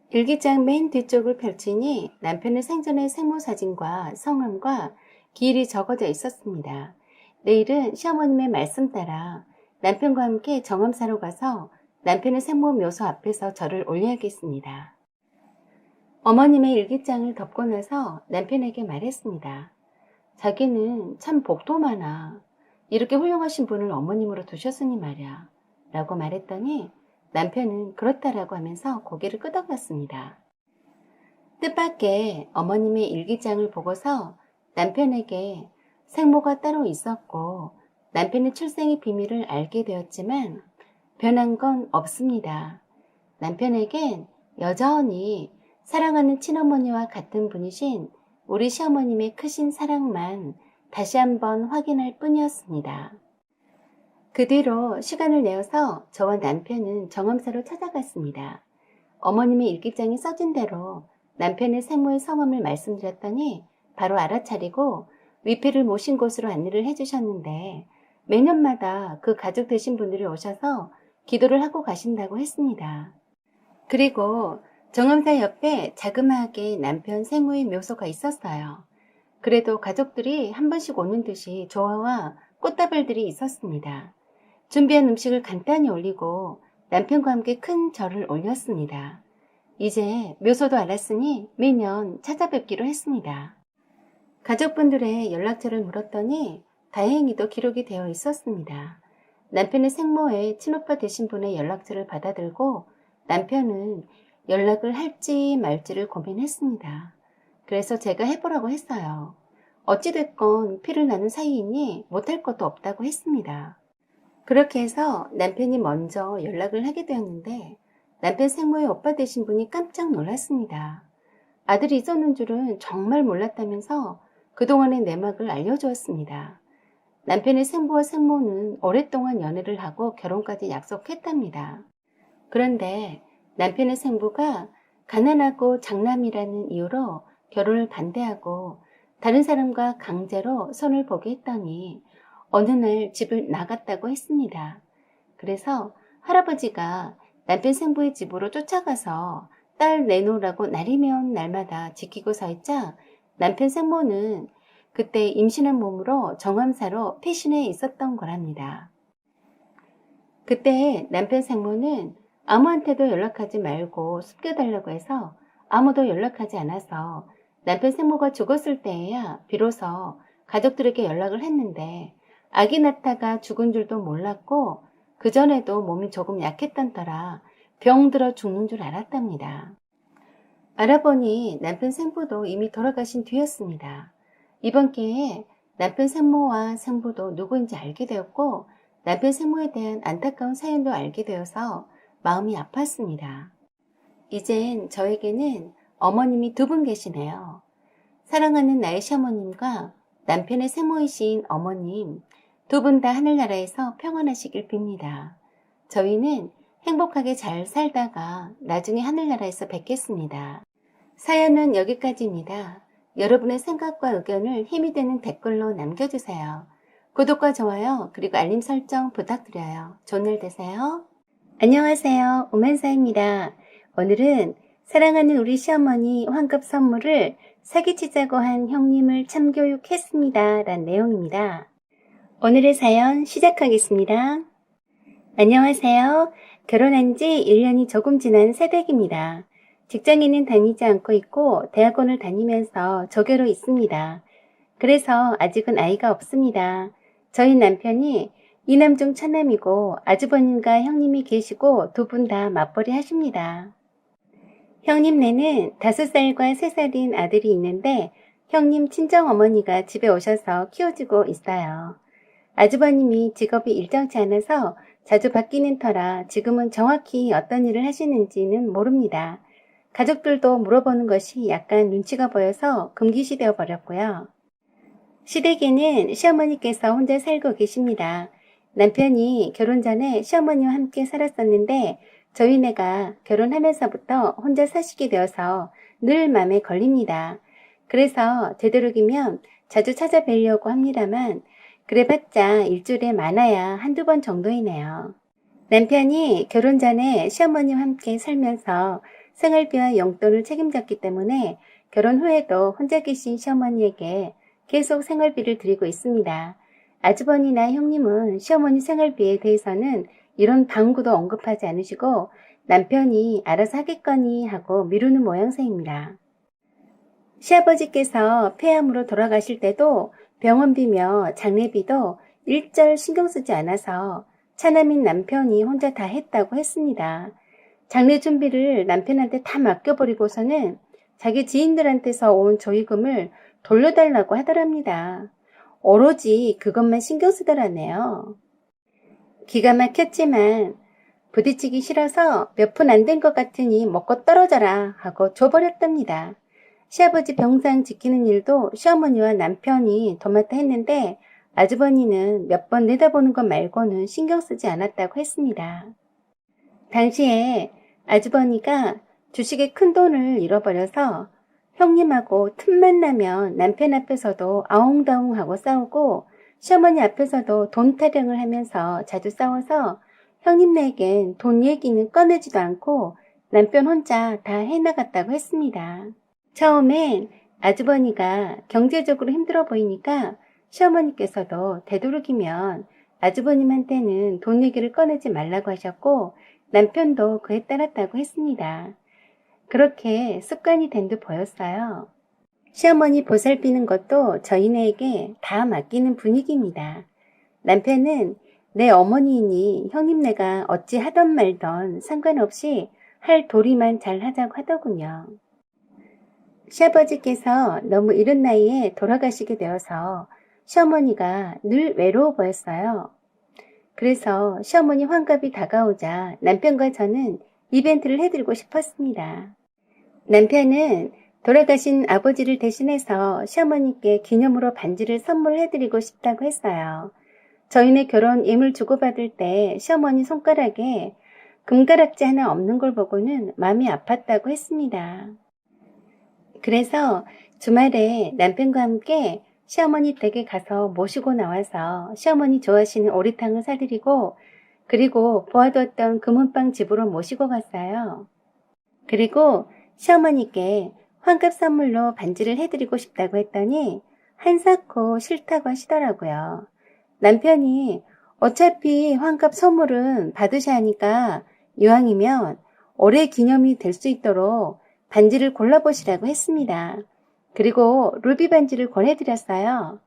일기장 맨 뒤쪽을 펼치니 남편의 생전의 생모 사진과 성함과 기일이 적어져 있었습니다. 내일은 시어머님의 말씀 따라 남편과 함께 정암사로 가서 남편의 생모 묘소 앞에서 절을 올려야겠습니다. 어머님의 일기장을 덮고 나서 남편에게 말했습니다. 자기는 참 복도 많아. 이렇게 훌륭하신 분을 어머님으로 두셨으니 말이야. 라고 말했더니 남편은 그렇다라고 하면서 고개를 끄덕였습니다. 뜻밖의 어머님의 일기장을 보고서 남편에게 생모가 따로 있었고 남편의 출생의 비밀을 알게 되었지만 변한 건 없습니다. 남편에겐 여전히 사랑하는 친어머니와 같은 분이신 우리 시어머님의 크신 사랑만 다시 한번 확인할 뿐이었습니다. 그 뒤로 시간을 내어서 저와 남편은 정암사로 찾아갔습니다. 어머님의 일기장에 써진 대로 남편의 생모의 성함을 말씀드렸더니 바로 알아차리고 위패를 모신 곳으로 안내를 해주셨는데 매년마다 그 가족 되신 분들이 오셔서 기도를 하고 가신다고 했습니다. 그리고 정암사 옆에 자그마하게 남편 생모의 묘소가 있었어요. 그래도 가족들이 한 번씩 오는 듯이 조화와 꽃다발들이 있었습니다. 준비한 음식을 간단히 올리고 남편과 함께 큰 절을 올렸습니다. 이제 묘소도 알았으니 매년 찾아뵙기로 했습니다. 가족분들의 연락처를 물었더니 다행히도 기록이 되어 있었습니다. 남편의 생모의 친오빠 되신 분의 연락처를 받아들고 남편은 연락을 할지 말지를 고민했습니다. 그래서 제가 해보라고 했어요. 어찌됐건 피를 나눈 사이이니 못할 것도 없다고 했습니다. 그렇게 해서 남편이 먼저 연락을 하게 되었는데 남편 생모의 오빠 되신 분이 깜짝 놀랐습니다. 아들이 있었는 줄은 정말 몰랐다면서 그동안의 내막을 알려주었습니다. 남편의 생부와 생모는 오랫동안 연애를 하고 결혼까지 약속했답니다. 그런데 남편의 생부가 가난하고 장남이라는 이유로 결혼을 반대하고 다른 사람과 강제로 손을 보게 했더니 어느 날 집을 나갔다고 했습니다. 그래서 할아버지가 남편 생부의 집으로 쫓아가서 딸 내놓으라고 날이면 날마다 지키고 서 있자 남편 생모는 그때 임신한 몸으로 정암사로 피신해 있었던 거랍니다. 그때 남편 생모는 아무한테도 연락하지 말고 숨겨달라고 해서 아무도 연락하지 않아서 남편 생모가 죽었을 때에야 비로소 가족들에게 연락을 했는데 아기 낳다가 죽은 줄도 몰랐고 그전에도 몸이 조금 약했던 터라 병들어 죽는 줄 알았답니다. 알아보니 남편 생부도 이미 돌아가신 뒤였습니다. 이번 기회에 남편 생모와 생부도 누구인지 알게 되었고 남편 생모에 대한 안타까운 사연도 알게 되어서 마음이 아팠습니다. 이젠 저에게는 어머님이 두 분 계시네요. 사랑하는 나의 시어머님과 남편의 생모이신 어머님, 두 분 다 하늘나라에서 평안하시길 빕니다. 저희는 행복하게 잘 살다가 나중에 하늘나라에서 뵙겠습니다. 사연은 여기까지입니다. 여러분의 생각과 의견을 힘이 되는 댓글로 남겨주세요. 구독과 좋아요 그리고 알림 설정 부탁드려요. 좋은 날 되세요. 안녕하세요. 오만사입니다. 오늘은 사랑하는 우리 시어머니 환급 선물을 사기치자고 한 형님을 참교육했습니다. 란 내용입니다. 오늘의 사연 시작하겠습니다. 안녕하세요. 결혼한 지 1년이 조금 지난 새댁입니다. 직장에는 다니지 않고 있고 대학원을 다니면서 조교로 있습니다. 그래서 아직은 아이가 없습니다. 저희 남편이 이남 중 차남이고 아주버님과 형님이 계시고 두 분 다 맞벌이 하십니다. 형님네는 5살과 3살인 아들이 있는데 형님 친정어머니가 집에 오셔서 키워주고 있어요. 아주버님이 직업이 일정치 않아서 자주 바뀌는 터라 지금은 정확히 어떤 일을 하시는지는 모릅니다. 가족들도 물어보는 것이 약간 눈치가 보여서 금기시되어 버렸고요. 시댁에는 시어머니께서 혼자 살고 계십니다. 남편이 결혼 전에 시어머니와 함께 살았었는데 저희네가 결혼하면서부터 혼자 사시게 되어서 늘 맘에 걸립니다. 그래서 되도록이면 자주 찾아뵈려고 합니다만 그래봤자 일주일에 많아야 한두 번 정도이네요. 남편이 결혼 전에 시어머니와 함께 살면서 생활비와 용돈을 책임졌기 때문에 결혼 후에도 혼자 계신 시어머니에게 계속 생활비를 드리고 있습니다. 아주버니나 형님은 시어머니 생활비에 대해서는 이런 방구도 언급하지 않으시고 남편이 알아서 하겠거니 하고 미루는 모양새입니다. 시아버지께서 폐암으로 돌아가실 때도 병원비며 장례비도 일절 신경 쓰지 않아서 차남인 남편이 혼자 다 했다고 했습니다. 장례 준비를 남편한테 다 맡겨버리고서는 자기 지인들한테서 온 조의금을 돌려달라고 하더랍니다. 오로지 그것만 신경 쓰더라네요. 기가 막혔지만 부딪히기 싫어서 몇 푼 안 된 것 같으니 먹고 떨어져라 하고 줘버렸답니다. 시아버지 병상 지키는 일도 시어머니와 남편이 도맡아 했는데 아주버니는 몇 번 내다보는 것 말고는 신경 쓰지 않았다고 했습니다. 당시에 아주버니가 주식에 큰 돈을 잃어버려서 형님하고 틈만 나면 남편 앞에서도 아웅다웅하고 싸우고 시어머니 앞에서도 돈 타령을 하면서 자주 싸워서 형님네겐 돈 얘기는 꺼내지도 않고 남편 혼자 다 해나갔다고 했습니다. 처음엔 아주버니가 경제적으로 힘들어 보이니까 시어머니께서도 되도록이면 아주버님한테는 돈 얘기를 꺼내지 말라고 하셨고 남편도 그에 따랐다고 했습니다. 그렇게 습관이 된 듯 보였어요. 시어머니 보살피는 것도 저희네에게 다 맡기는 분위기입니다. 남편은 내 어머니이니 형님네가 어찌 하던 말던 상관없이 할 도리만 잘 하자고 하더군요. 시아버지께서 너무 이른 나이에 돌아가시게 되어서 시어머니가 늘 외로워 보였어요. 그래서 시어머니 환갑이 다가오자 남편과 저는 이벤트를 해드리고 싶었습니다. 남편은 돌아가신 아버지를 대신해서 시어머니께 기념으로 반지를 선물해드리고 싶다고 했어요. 저희네 결혼 예물 주고받을 때 시어머니 손가락에 금가락지 하나 없는 걸 보고는 마음이 아팠다고 했습니다. 그래서 주말에 남편과 함께 시어머니 댁에 가서 모시고 나와서 시어머니 좋아하시는 오리탕을 사드리고 그리고 보아두었던 금은방 집으로 모시고 갔어요. 그리고 시어머니께 환갑 선물로 반지를 해드리고 싶다고 했더니 한사코 싫다고 하시더라고요. 남편이 어차피 환갑 선물은 받으셔야 하니까 이왕이면 올해 기념이 될 수 있도록 반지를 골라보시라고 했습니다. 그리고 루비 반지를 권해드렸어요.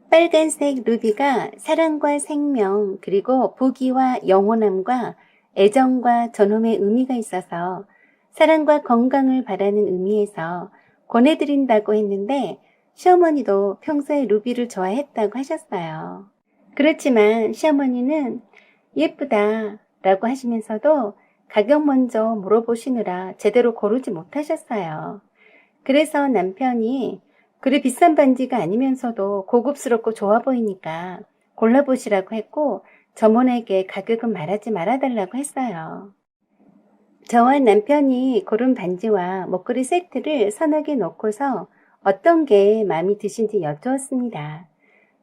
빨간색 루비가 사랑과 생명, 그리고 부귀와 영원함과 애정과 전홈의 의미가 있어서 사랑과 건강을 바라는 의미에서 권해드린다고 했는데 시어머니도 평소에 루비를 좋아했다고 하셨어요. 그렇지만 시어머니는 예쁘다 라고 하시면서도 가격 먼저 물어보시느라 제대로 고르지 못하셨어요. 그래서 남편이 그리 비싼 반지가 아니면서도 고급스럽고 좋아 보이니까 골라보시라고 했고 점원에게 가격은 말하지 말아달라고 했어요. 저와 남편이 고른 반지와 목걸이 세트를 서너 개 놓고서 어떤 게 마음이 드신지 여쭈었습니다.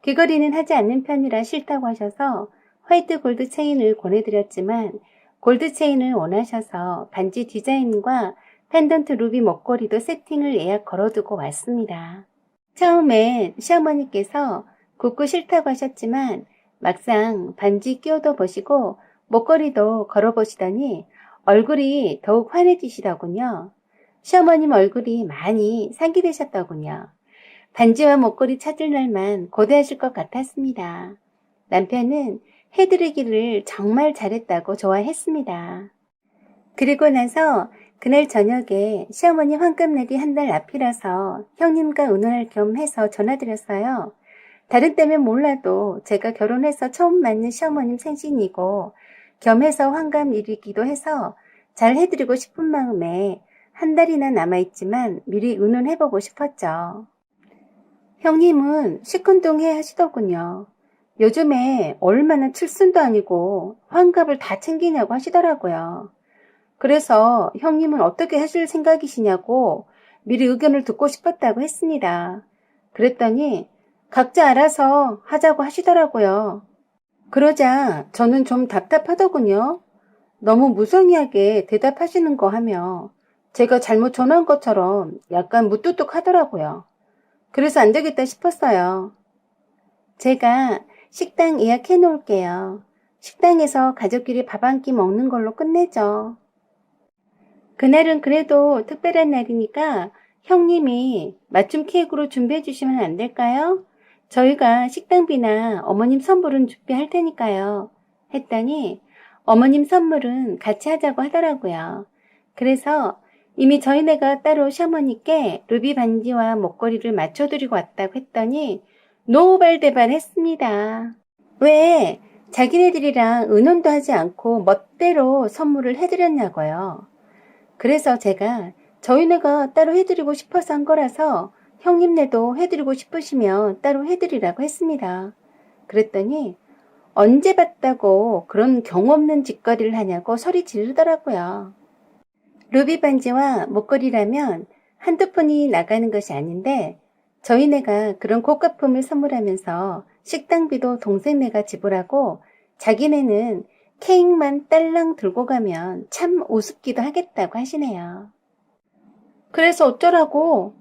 귀걸이는 하지 않는 편이라 싫다고 하셔서 화이트 골드 체인을 권해드렸지만 골드 체인을 원하셔서 반지 디자인과 펜던트 루비 목걸이도 세팅을 예약 걸어두고 왔습니다. 처음엔 시어머니께서 굳고 싫다고 하셨지만 막상 반지 끼워도 보시고 목걸이도 걸어보시더니 얼굴이 더욱 환해지시더군요. 시어머님 얼굴이 많이 상기되셨더군요. 반지와 목걸이 찾을 날만 고대하실 것 같았습니다. 남편은 해드리기를 정말 잘했다고 좋아했습니다. 그리고 나서 그날 저녁에 시어머니 환갑날이 한 달 앞이라서 형님과 의논할 겸 해서 전화드렸어요. 다른 때면 몰라도 제가 결혼해서 처음 맞는 시어머님 생신이고 겸해서 환갑일이기도 해서 잘 해드리고 싶은 마음에 한 달이나 남아있지만 미리 의논해보고 싶었죠. 형님은 시큰둥해 하시더군요. 요즘에 얼마나 칠순도 아니고 환갑을 다 챙기냐고 하시더라고요. 그래서 형님은 어떻게 하실 생각이시냐고 미리 의견을 듣고 싶었다고 했습니다. 그랬더니 각자 알아서 하자고 하시더라고요. 그러자 저는 좀 답답하더군요. 너무 무성의하게 대답하시는 거 하며 제가 잘못 전화한 것처럼 약간 무뚝뚝하더라고요. 그래서 안 되겠다 싶었어요. 제가 식당 예약해 놓을게요. 식당에서 가족끼리 밥 한 끼 먹는 걸로 끝내죠. 그날은 그래도 특별한 날이니까 형님이 맞춤 케이크로 준비해 주시면 안 될까요? 저희가 식당비나 어머님 선물은 준비할 테니까요. 했더니 어머님 선물은 같이 하자고 하더라고요. 그래서 이미 저희네가 따로 시어머니께 루비 반지와 목걸이를 맞춰드리고 왔다고 했더니 노발대발 했습니다. 왜 자기네들이랑 의논도 하지 않고 멋대로 선물을 해드렸냐고요. 그래서 제가 저희네가 따로 해드리고 싶어서 한 거라서 형님네도 해드리고 싶으시면 따로 해드리라고 했습니다. 그랬더니 언제 봤다고 그런 경우 없는 짓거리를 하냐고 소리 지르더라고요. 루비 반지와 목걸이라면 한두 푼이 나가는 것이 아닌데 저희네가 그런 고가품을 선물하면서 식당비도 동생네가 지불하고 자기네는 케이크만 딸랑 들고 가면 참 우습기도 하겠다고 하시네요. 그래서 어쩌라고?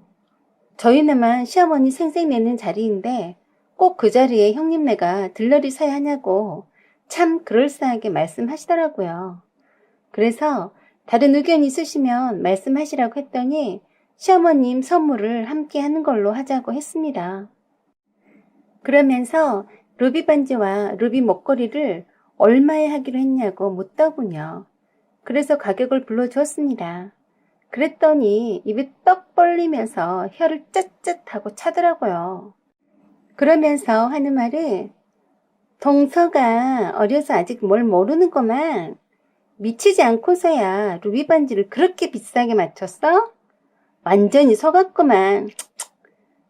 저희네만 시어머니 생색내는 자리인데 꼭 그 자리에 형님네가 들러리 서야 하냐고 참 그럴싸하게 말씀하시더라고요. 그래서 다른 의견 있으시면 말씀하시라고 했더니 시어머님 선물을 함께 하는 걸로 하자고 했습니다. 그러면서 루비 반지와 루비 목걸이를 얼마에 하기로 했냐고 묻더군요. 그래서 가격을 불러주었습니다. 그랬더니 입이 떡 벌리면서 혀를 쯧쯧하고 차더라고요. 그러면서 하는 말이 동서가 어려서 아직 뭘 모르는구만. 미치지 않고서야 루비 반지를 그렇게 비싸게 맞췄어? 완전히 속았구만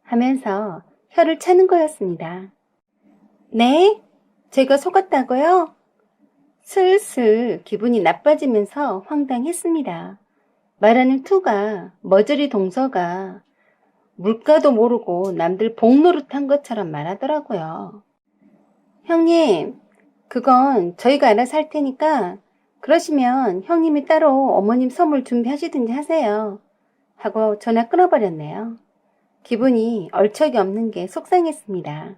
하면서 혀를 차는 거였습니다. 네? 제가 속았다고요? 슬슬 기분이 나빠지면서 황당했습니다. 말하는 투가 머저리 동서가 물가도 모르고 남들 복노릇한 것처럼 말하더라고요. 형님, 그건 저희가 알아서 할 테니까 그러시면 형님이 따로 어머님 선물 준비하시든지 하세요. 하고 전화 끊어버렸네요. 기분이 얼척이 없는 게 속상했습니다.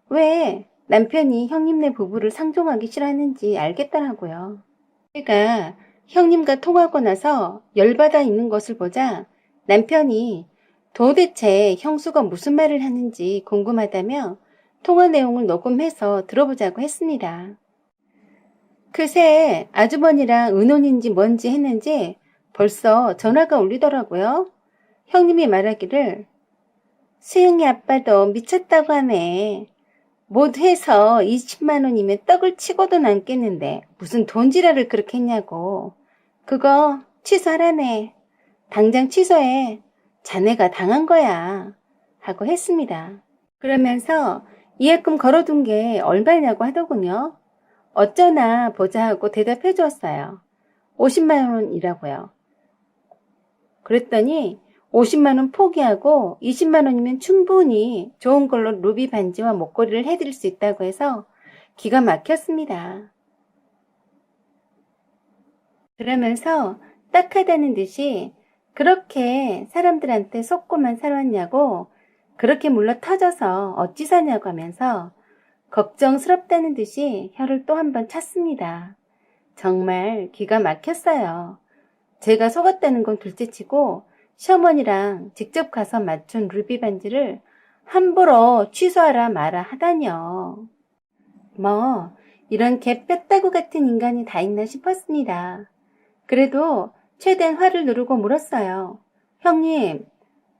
왜 남편이 형님네 부부를 상종하기 싫어하는지 알겠더라고요. 제가 형님과 통화하고 나서 열받아 있는 것을 보자 남편이 도대체 형수가 무슨 말을 하는지 궁금하다며 통화 내용을 녹음해서 들어보자고 했습니다. 그새 아주버니랑 의논인지 뭔지 했는지 벌써 전화가 울리더라고요. 형님이 말하기를 수영이 아빠도 미쳤다고 하네. 모두 해서 20만 원이면 떡을 치고도 남겠는데 무슨 돈지랄을 그렇게 했냐고. 그거 취소하라네. 당장 취소해. 자네가 당한 거야. 하고 했습니다. 그러면서 예약금 걸어둔 게 얼마냐고 하더군요. 어쩌나 보자 하고 대답해 주었어요. 50만 원이라고요. 그랬더니 50만 원 포기하고 20만 원이면 충분히 좋은 걸로 루비 반지와 목걸이를 해드릴 수 있다고 해서 기가 막혔습니다. 그러면서 딱하다는 듯이 그렇게 사람들한테 속고만 살았냐고, 그렇게 물러 터져서 어찌 사냐고 하면서 걱정스럽다는 듯이 혀를 또 한 번 찼습니다. 정말 기가 막혔어요. 제가 속았다는 건 둘째치고 시어머니랑 직접 가서 맞춘 루비 반지를 함부로 취소하라 마라 하다니요. 뭐 이런 개 뺐다구 같은 인간이 다 있나 싶었습니다. 그래도 최대한 화를 누르고 물었어요. 형님,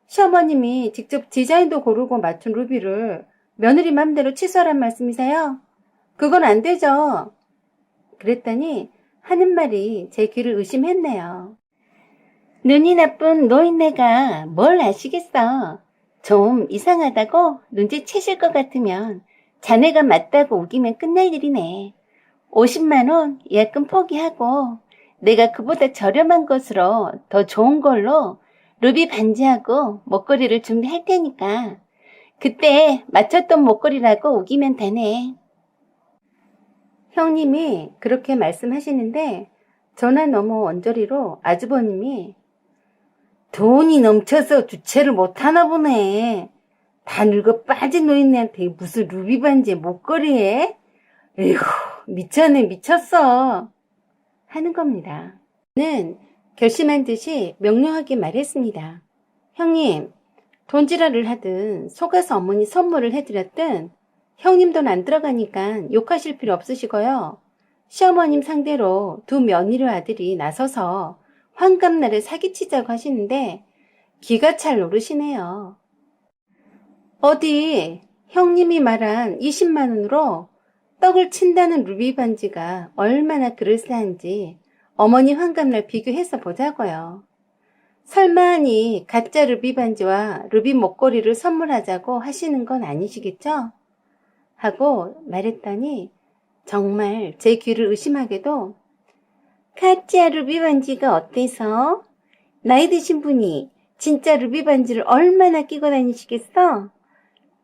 시어머님이 직접 디자인도 고르고 맞춘 루비를 며느리 맘대로 취소하란 말씀이세요? 그건 안 되죠. 그랬더니 하는 말이 제 귀를 의심했네요. 눈이 나쁜 노인네가 뭘 아시겠어. 좀 이상하다고 눈치채실 것 같으면 자네가 맞다고 우기면 끝날 일이네. 50만 원 예약금 포기하고 내가 그보다 저렴한 것으로 더 좋은 걸로 루비 반지하고 목걸이를 준비할 테니까 그때 맞췄던 목걸이라고 우기면 되네. 형님이 그렇게 말씀하시는데 전화 너머 언저리로 아주버님이 돈이 넘쳐서 주체를 못하나 보네. 다 늙어 빠진 노인네한테 무슨 루비 반지에 목걸이에? 에휴, 미쳤네 미쳤어. 하는 겁니다. 저는 결심한 듯이 명료하게 말했습니다. 형님, 돈지랄을 하든 속아서 어머니 선물을 해드렸든 형님 돈 안 들어가니까 욕하실 필요 없으시고요. 시어머님 상대로 두 며느리 아들이 나서서 환갑날에 사기치자고 하시는데 기가 찰 노릇이네요. 어디 형님이 말한 20만 원으로 떡을 친다는 루비 반지가 얼마나 그럴싸한지 어머니 환갑날 비교해서 보자고요. 설마니 가짜 루비 반지와 루비 목걸이를 선물하자고 하시는 건 아니시겠죠? 하고 말했더니 정말 제 귀를 의심하게도 가짜 루비 반지가 어때서? 나이 드신 분이 진짜 루비 반지를 얼마나 끼고 다니시겠어?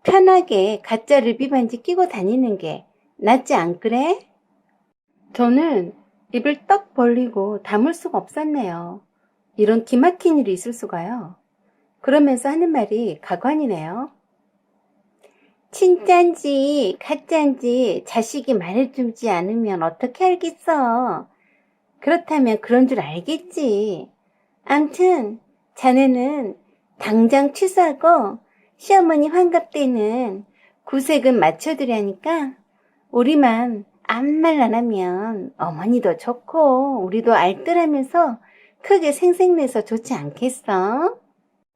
편하게 가짜 루비 반지 끼고 다니는 게 낫지 안 그래? 저는 입을 떡 벌리고 다물 수가 없었네요. 이런 기막힌 일이 있을 수가요. 그러면서 하는 말이 가관이네요. 진짠지 가짠지 자식이 말해주지 않으면 어떻게 알겠어. 그렇다면 그런 줄 알겠지. 암튼 자네는 당장 취소하고 시어머니 환갑 때는 구색은 맞춰드려야니까 우리만 아무 말 안 하면 어머니도 좋고 우리도 알뜰하면서 크게 생색내서 좋지 않겠어?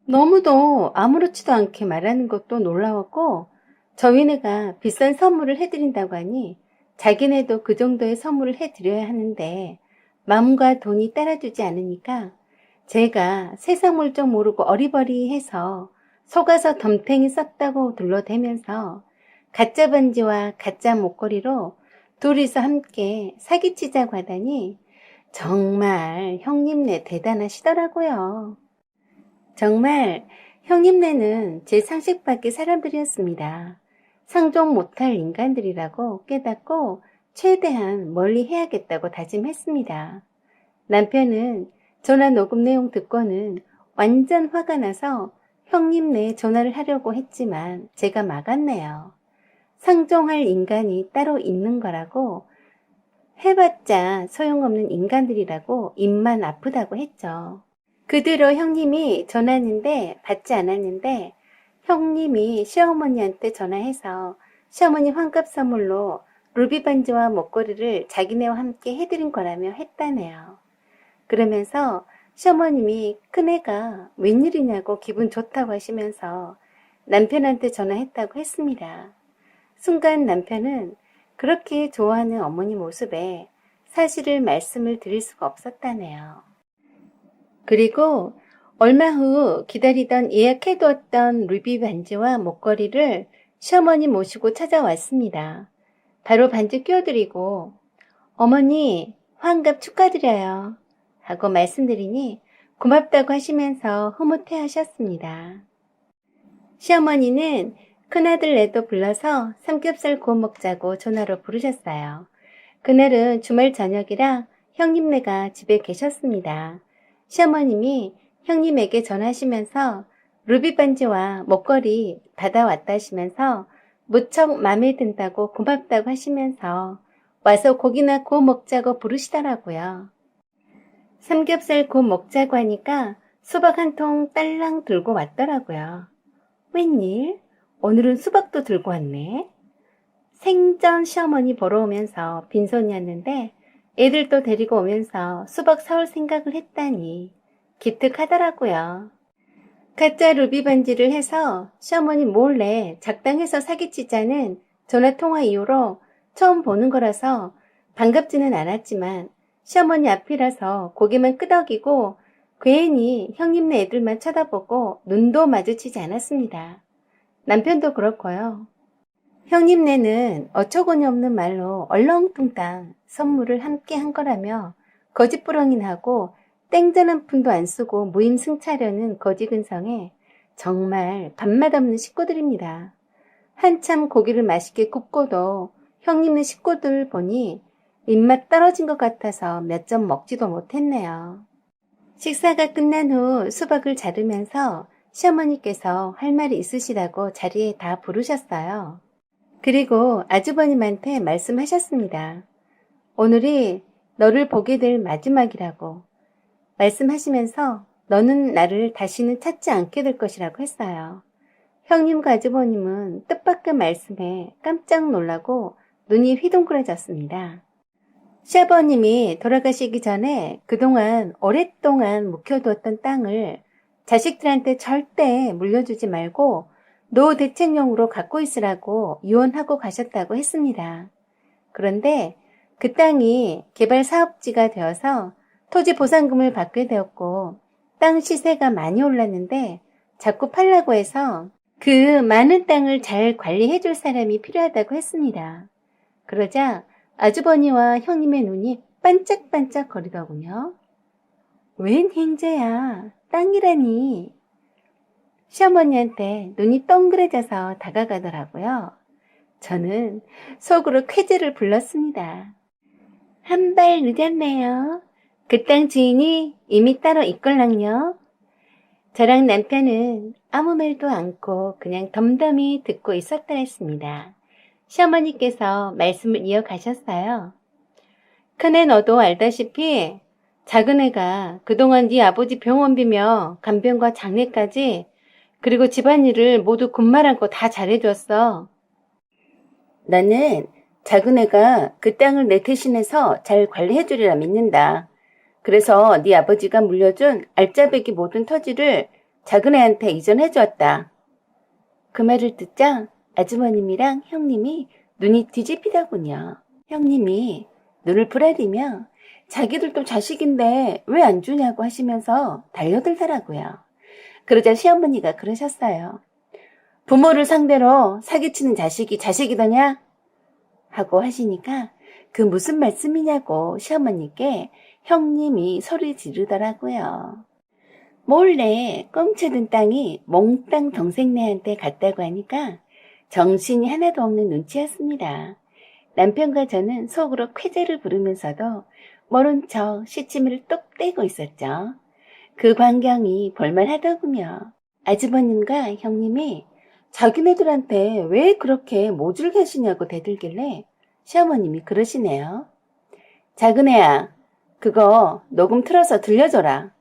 너무도 아무렇지도 않게 말하는 것도 놀라웠고 저희네가 비싼 선물을 해드린다고 하니 자기네도 그 정도의 선물을 해드려야 하는데 마음과 돈이 따라주지 않으니까 제가 세상 물정 모르고 어리버리해서 속아서 덤탱이 썼다고 둘러대면서 가짜 반지와 가짜 목걸이로 둘이서 함께 사기치자고 하다니 정말 형님네 대단하시더라고요. 정말 형님네는 제 상식 밖의 사람들이었습니다. 상종 못할 인간들이라고 깨닫고 최대한 멀리 해야겠다고 다짐했습니다. 남편은 전화 녹음 내용 듣고는 완전 화가 나서 형님네 전화를 하려고 했지만 제가 막았네요. 상종할 인간이 따로 있는 거라고 해봤자 소용없는 인간들이라고 입만 아프다고 했죠. 그 뒤로 형님이 전화했는데 받지 않았는데 형님이 시어머니한테 전화해서 시어머니 환갑 선물로 루비 반지와 목걸이를 자기네와 함께 해드린 거라며 했다네요. 그러면서 시어머님이 큰애가 웬일이냐고 기분 좋다고 하시면서 남편한테 전화했다고 했습니다. 순간 남편은 그렇게 좋아하는 어머니 모습에 사실을 말씀을 드릴 수가 없었다네요. 그리고 얼마 후 기다리던 예약해두었던 루비 반지와 목걸이를 시어머니 모시고 찾아왔습니다. 바로 반지 끼워드리고 어머니 환갑 축하드려요 하고 말씀드리니 고맙다고 하시면서 흐뭇해 하셨습니다. 시어머니는 큰아들 내도 불러서 삼겹살 구워 먹자고 전화로 부르셨어요. 그날은 주말 저녁이라 형님네가 집에 계셨습니다. 시어머님이 형님에게 전하시면서 루비 반지와 목걸이 받아왔다 하시면서 무척 마음에 든다고 고맙다고 하시면서 와서 고기나 구워 먹자고 부르시더라고요. 삼겹살 구워 먹자고 하니까 수박 한 통 딸랑 들고 왔더라고요. 웬일? 오늘은 수박도 들고 왔네. 생전 시어머니 보러 오면서 빈손이었는데 애들도 데리고 오면서 수박 사올 생각을 했다니 기특하더라고요. 가짜 루비 반지를 해서 시어머니 몰래 작당해서 사기치자는 전화통화 이후로 처음 보는 거라서 반갑지는 않았지만 시어머니 앞이라서 고개만 끄덕이고 괜히 형님네 애들만 쳐다보고 눈도 마주치지 않았습니다. 남편도 그렇고요. 형님네는 어처구니 없는 말로 얼렁뚱땅 선물을 함께 한 거라며 거짓부렁이 하고 땡전 한 푼도 안 쓰고 무임승차려는 거지근성에 정말 밥맛 없는 식구들입니다. 한참 고기를 맛있게 굽고도 형님네 식구들 보니 입맛 떨어진 것 같아서 몇 점 먹지도 못했네요. 식사가 끝난 후 수박을 자르면서 시어머니께서 할 말이 있으시다고 자리에 다 부르셨어요. 그리고 아주버님한테 말씀하셨습니다. 오늘이 너를 보게 될 마지막이라고 말씀하시면서 너는 나를 다시는 찾지 않게 될 것이라고 했어요. 형님과 아주버님은 뜻밖의 말씀에 깜짝 놀라고 눈이 휘둥그레졌습니다. 시아버님이 돌아가시기 전에 그동안 오랫동안 묵혀두었던 땅을 자식들한테 절대 물려주지 말고 노대책용으로 갖고 있으라고 유언하고 가셨다고 했습니다. 그런데 그 땅이 개발 사업지가 되어서 토지 보상금을 받게 되었고 땅 시세가 많이 올랐는데 자꾸 팔라고 해서 그 많은 땅을 잘 관리해 줄 사람이 필요하다고 했습니다. 그러자 아주버니와 형님의 눈이 반짝반짝 거리더군요. 웬 행제야, 땅이라니. 시어머니한테 눈이 동그래져서 다가가더라고요. 저는 속으로 쾌재를 불렀습니다. 한 발 늦었네요. 그 땅 주인이 이미 따로 있걸랑요. 저랑 남편은 아무 말도 않고 그냥 덤덤히 듣고 있었다 했습니다. 시어머니께서 말씀을 이어가셨어요. 큰애 너도 알다시피 작은애가 그동안 네 아버지 병원비며 간병과 장례까지 그리고 집안일을 모두 군말하고 다 잘해줬어. 나는 작은애가 그 땅을 내 대신해서 잘 관리해주리라 믿는다. 그래서 네 아버지가 물려준 알짜배기 모든 터지를 작은애한테 이전해주었다. 그 말을 듣자 아주머님이랑 형님이 눈이 뒤집히더군요. 형님이 눈을 부라리며 자기들도 자식인데 왜 안 주냐고 하시면서 달려들더라고요. 그러자 시어머니가 그러셨어요. 부모를 상대로 사기치는 자식이 자식이더냐? 하고 하시니까 그 무슨 말씀이냐고 시어머니께 형님이 소리 지르더라고요. 몰래 꽁쳐든 땅이 몽땅 동생네한테 갔다고 하니까 정신이 하나도 없는 눈치였습니다. 남편과 저는 속으로 쾌재를 부르면서도 모른 척 시치미를 똑 떼고 있었죠. 그 광경이 볼만하더군요. 아주버님과 형님이 자기네들한테 왜 그렇게 모질게 하시냐고 대들길래 시어머님이 그러시네요. 작은애야, 그거 녹음 틀어서 들려줘라.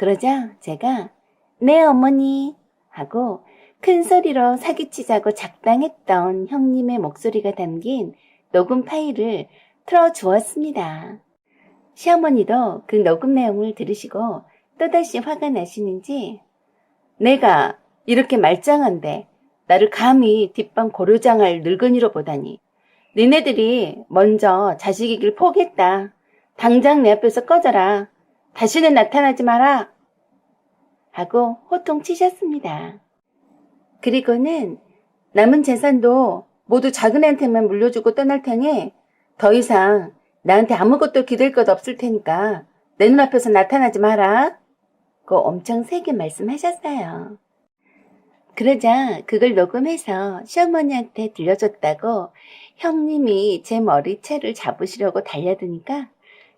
그러자 제가 네 어머니 하고 큰 소리로 사기치자고 작당했던 형님의 목소리가 담긴 녹음 파일을 틀어주었습니다. 시어머니도 그 녹음 내용을 들으시고 또다시 화가 나시는지 내가 이렇게 말짱한데 나를 감히 뒷방 고려장할 늙은이로 보다니 니네들이 먼저 자식이길 포기했다. 당장 내 앞에서 꺼져라. 다시는 나타나지 마라. 하고 호통치셨습니다. 그리고는 남은 재산도 모두 작은애한테만 물려주고 떠날 테니 더 이상 나한테 아무것도 기댈 것 없을 테니까 내 눈앞에서 나타나지 마라. 고 엄청 세게 말씀하셨어요. 그러자 그걸 녹음해서 시어머니한테 들려줬다고 형님이 제 머리채를 잡으시려고 달려드니까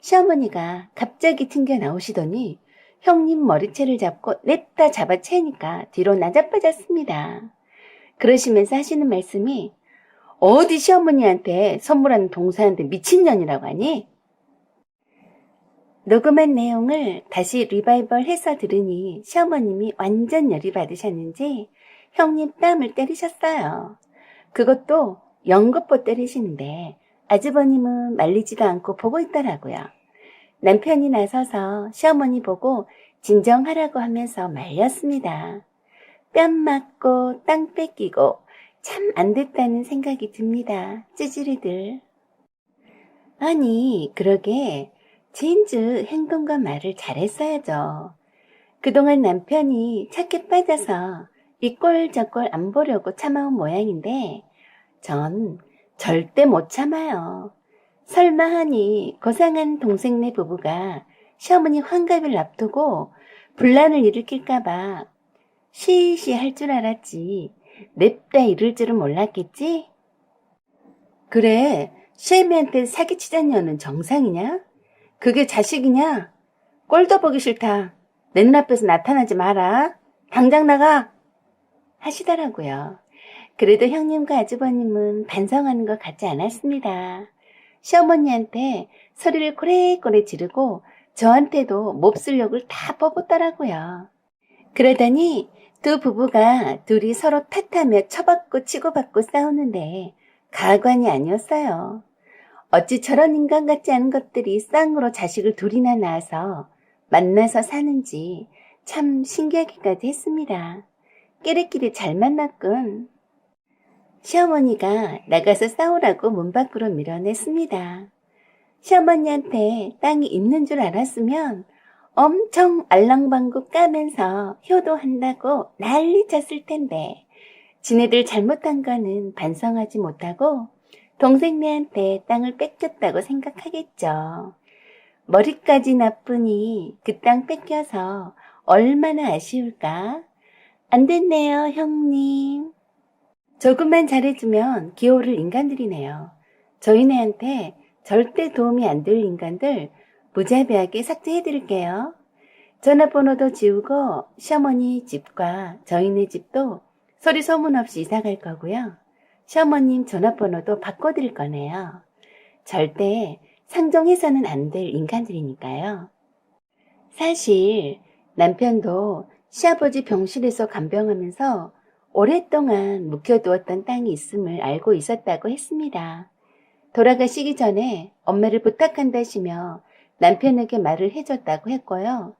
시어머니가 갑자기 튕겨 나오시더니 형님 머리채를 잡고 냅다 잡아채니까 뒤로 나자빠졌습니다. 그러시면서 하시는 말씀이 어디 시어머니한테 선물하는 동사한테 미친년이라고 하니? 녹음한 내용을 다시 리바이벌 해서 들으니 시어머님이 완전 열이 받으셨는지 형님 뺨을 때리셨어요. 그것도 연거푸 때리시는데 아주버님은 말리지도 않고 보고 있더라고요. 남편이 나서서 시어머니 보고 진정하라고 하면서 말렸습니다. 뺨 맞고 땅 뺏기고 참 안 됐다는 생각이 듭니다. 찌질이들. 아니 그러게 진즉 행동과 말을 잘했어야죠. 그동안 남편이 착해 빠져서 이 꼴 저 꼴 안 보려고 참아온 모양인데 전 절대 못 참아요. 설마 하니 고상한 동생네 부부가 시어머니 환갑을 앞두고 분란을 일으킬까봐 시시 할 줄 알았지 냅다 이럴 줄은 몰랐겠지? 그래, 시애미한테 사기치자녀는 정상이냐? 그게 자식이냐? 꼴도 보기 싫다. 내 눈앞에서 나타나지 마라. 당장 나가! 하시더라고요. 그래도 형님과 아주버님은 반성하는 것 같지 않았습니다. 시어머니한테 소리를 고래고래 지르고 저한테도 몹쓸 욕을 다 뽑았더라고요. 그러더니 두 부부가 둘이 서로 탓하며 쳐받고 치고받고 싸우는데 가관이 아니었어요. 어찌 저런 인간 같지 않은 것들이 쌍으로 자식을 둘이나 낳아서 만나서 사는지 참 신기하기까지 했습니다. 끼리끼리 잘 만났군. 시어머니가 나가서 싸우라고 문 밖으로 밀어냈습니다. 시어머니한테 땅이 있는 줄 알았으면 엄청 알랑방구 까면서 효도한다고 난리 쳤을 텐데 지네들 잘못한 거는 반성하지 못하고 동생네한테 땅을 뺏겼다고 생각하겠죠. 머리까지 나쁘니 그 땅 뺏겨서 얼마나 아쉬울까? 안 됐네요, 형님. 조금만 잘해주면 기어오를 인간들이네요. 저희네한테 절대 도움이 안 될 인간들 무자비하게 삭제해드릴게요. 전화번호도 지우고 시어머니 집과 저희네 집도 소리 소문 없이 이사갈 거고요. 시어머님 전화번호도 바꿔드릴 거네요. 절대 상종해서는 안 될 인간들이니까요. 사실 남편도 시아버지 병실에서 간병하면서 오랫동안 묵혀두었던 땅이 있음을 알고 있었다고 했습니다. 돌아가시기 전에 엄마를 부탁한다시며 남편에게 말을 해줬다고 했고요.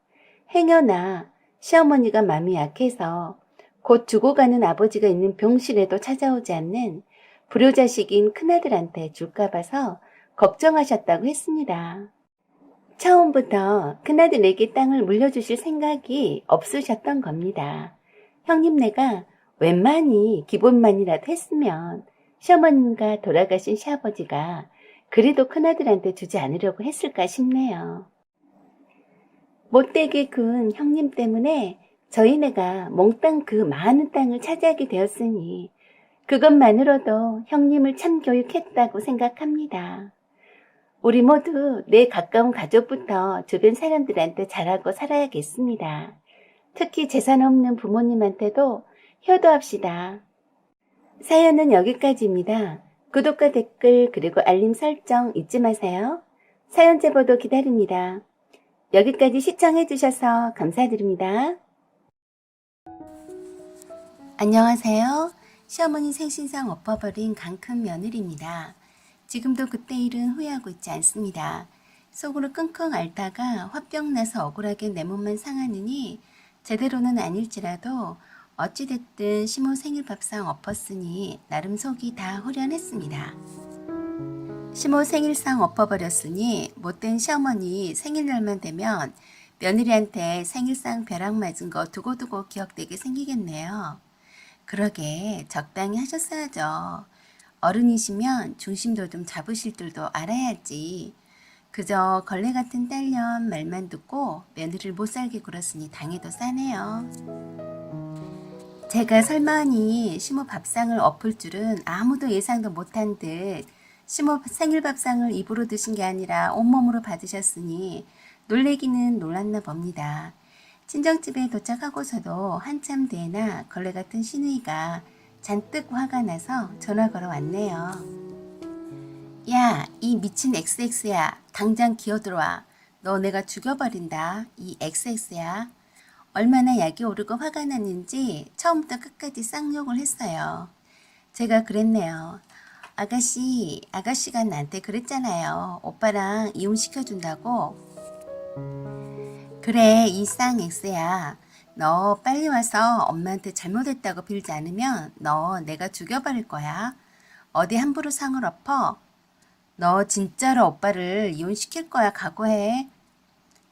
행여나 시어머니가 마음이 약해서 곧 죽어가는 아버지가 있는 병실에도 찾아오지 않는 불효자식인 큰아들한테 줄까 봐서 걱정하셨다고 했습니다. 처음부터 큰아들에게 땅을 물려주실 생각이 없으셨던 겁니다. 형님네가 웬만히 기본만이라도 했으면 시어머님과 돌아가신 시아버지가 그래도 큰아들한테 주지 않으려고 했을까 싶네요. 못되게 군 형님 때문에 저희네가 몽땅 그 많은 땅을 차지하게 되었으니 그것만으로도 형님을 참 교육했다고 생각합니다. 우리 모두 내 가까운 가족부터 주변 사람들한테 잘하고 살아야겠습니다. 특히 재산 없는 부모님한테도 효도합시다. 사연은 여기까지입니다. 구독과 댓글 그리고 알림 설정 잊지 마세요. 사연 제보도 기다립니다. 여기까지 시청해주셔서 감사드립니다. 안녕하세요. 시어머니 생신상 엎어버린 강큰 며느리입니다. 지금도 그때 일은 후회하고 있지 않습니다. 속으로 끙끙 앓다가 화병 나서 억울하게 내 몸만 상하느니 제대로는 아닐지라도 어찌됐든 시모 생일 밥상 엎었으니 나름 속이 다 후련했습니다. 시모 생일상 엎어버렸으니 못된 시어머니 생일날만 되면 며느리한테 생일상 벼락 맞은 거 두고두고 기억되게 생기겠네요. 그러게 적당히 하셨어야죠. 어른이시면 중심도 좀 잡으실 줄도 알아야지. 그저 걸레 같은 딸년 말만 듣고 며느리를 못살게 굴었으니 당해도 싸네요. 제가 설마니 시모 밥상을 엎을 줄은 아무도 예상도 못한 듯 시모 생일 밥상을 입으로 드신 게 아니라 온몸으로 받으셨으니 놀래기는 놀랐나 봅니다. 친정집에 도착하고서도 한참 뒤에나 걸레 같은 시누이가 잔뜩 화가 나서 전화 걸어 왔네요. 야, 이 미친 XX야. 당장 기어들어와. 너 내가 죽여버린다. 이 XX야. 얼마나 약이 오르고 화가 났는지 처음부터 끝까지 쌍욕을 했어요. 제가 그랬네요. 아가씨가 나한테 그랬잖아요. 오빠랑 이혼시켜준다고. 그래, 이 쌍X야. 너 빨리 와서 엄마한테 잘못했다고 빌지 않으면 너 내가 죽여버릴 거야. 어디 함부로 상을 엎어? 너 진짜로 오빠를 이혼시킬 거야. 각오해.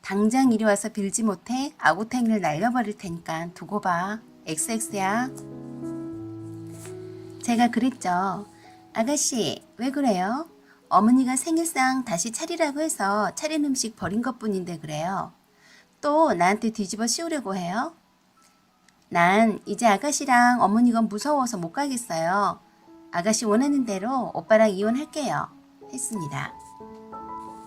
당장 이리 와서 빌지 못해? 아구탱이를 날려버릴 테니까 두고 봐. XX야. 제가 그랬죠. 아가씨, 왜 그래요? 어머니가 생일상 다시 차리라고 해서 차린 음식 버린 것뿐인데 그래요. 또 나한테 뒤집어 씌우려고 해요? 난 이제 아가씨랑 어머니가 무서워서 못 가겠어요. 아가씨 원하는 대로 오빠랑 이혼할게요. 했습니다.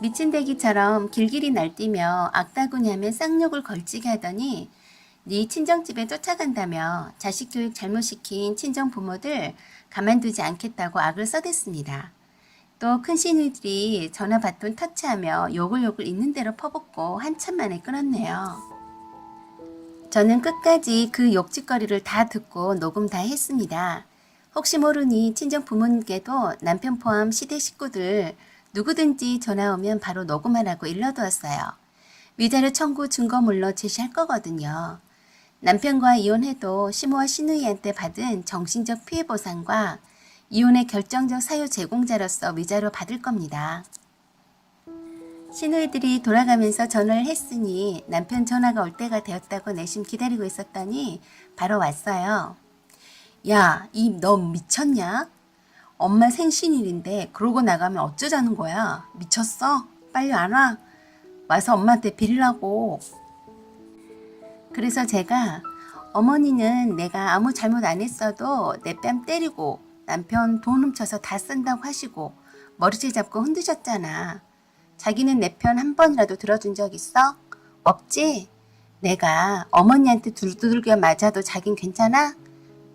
미친 대기처럼 길길이 날뛰며 악다구냐며 쌍욕을 걸치게 하더니 네 친정집에 쫓아간다며 자식 교육 잘못시킨 친정 부모들 가만두지 않겠다고 악을 써댔습니다. 또 큰 시누이들이 전화 받돈 터치하며 욕을 있는 대로 퍼붓고 한참 만에 끊었네요. 저는 끝까지 그 욕짓거리를 다 듣고 녹음 다 했습니다. 혹시 모르니 친정 부모님께도 남편 포함 시댁 식구들 누구든지 전화 오면 바로 녹음하라고 일러두었어요. 위자료 청구 증거물로 제시할 거거든요. 남편과 이혼해도 시모와 시누이한테 받은 정신적 피해 보상과 이혼의 결정적 사유 제공자로서 위자료 받을 겁니다. 시누이들이 돌아가면서 전화를 했으니 남편 전화가 올 때가 되었다고 내심 기다리고 있었더니 바로 왔어요. 야, 너 미쳤냐? 엄마 생신일인데 그러고 나가면 어쩌자는 거야? 미쳤어? 빨리 안 와? 와서 엄마한테 빌라고. 그래서 제가 어머니는 내가 아무 잘못 안 했어도 내 뺨 때리고 남편 돈 훔쳐서 다 쓴다고 하시고 머리채 잡고 흔드셨잖아. 자기는 내 편 한 번이라도 들어준 적 있어? 없지? 내가 어머니한테 두들겨 맞아도 자긴 괜찮아?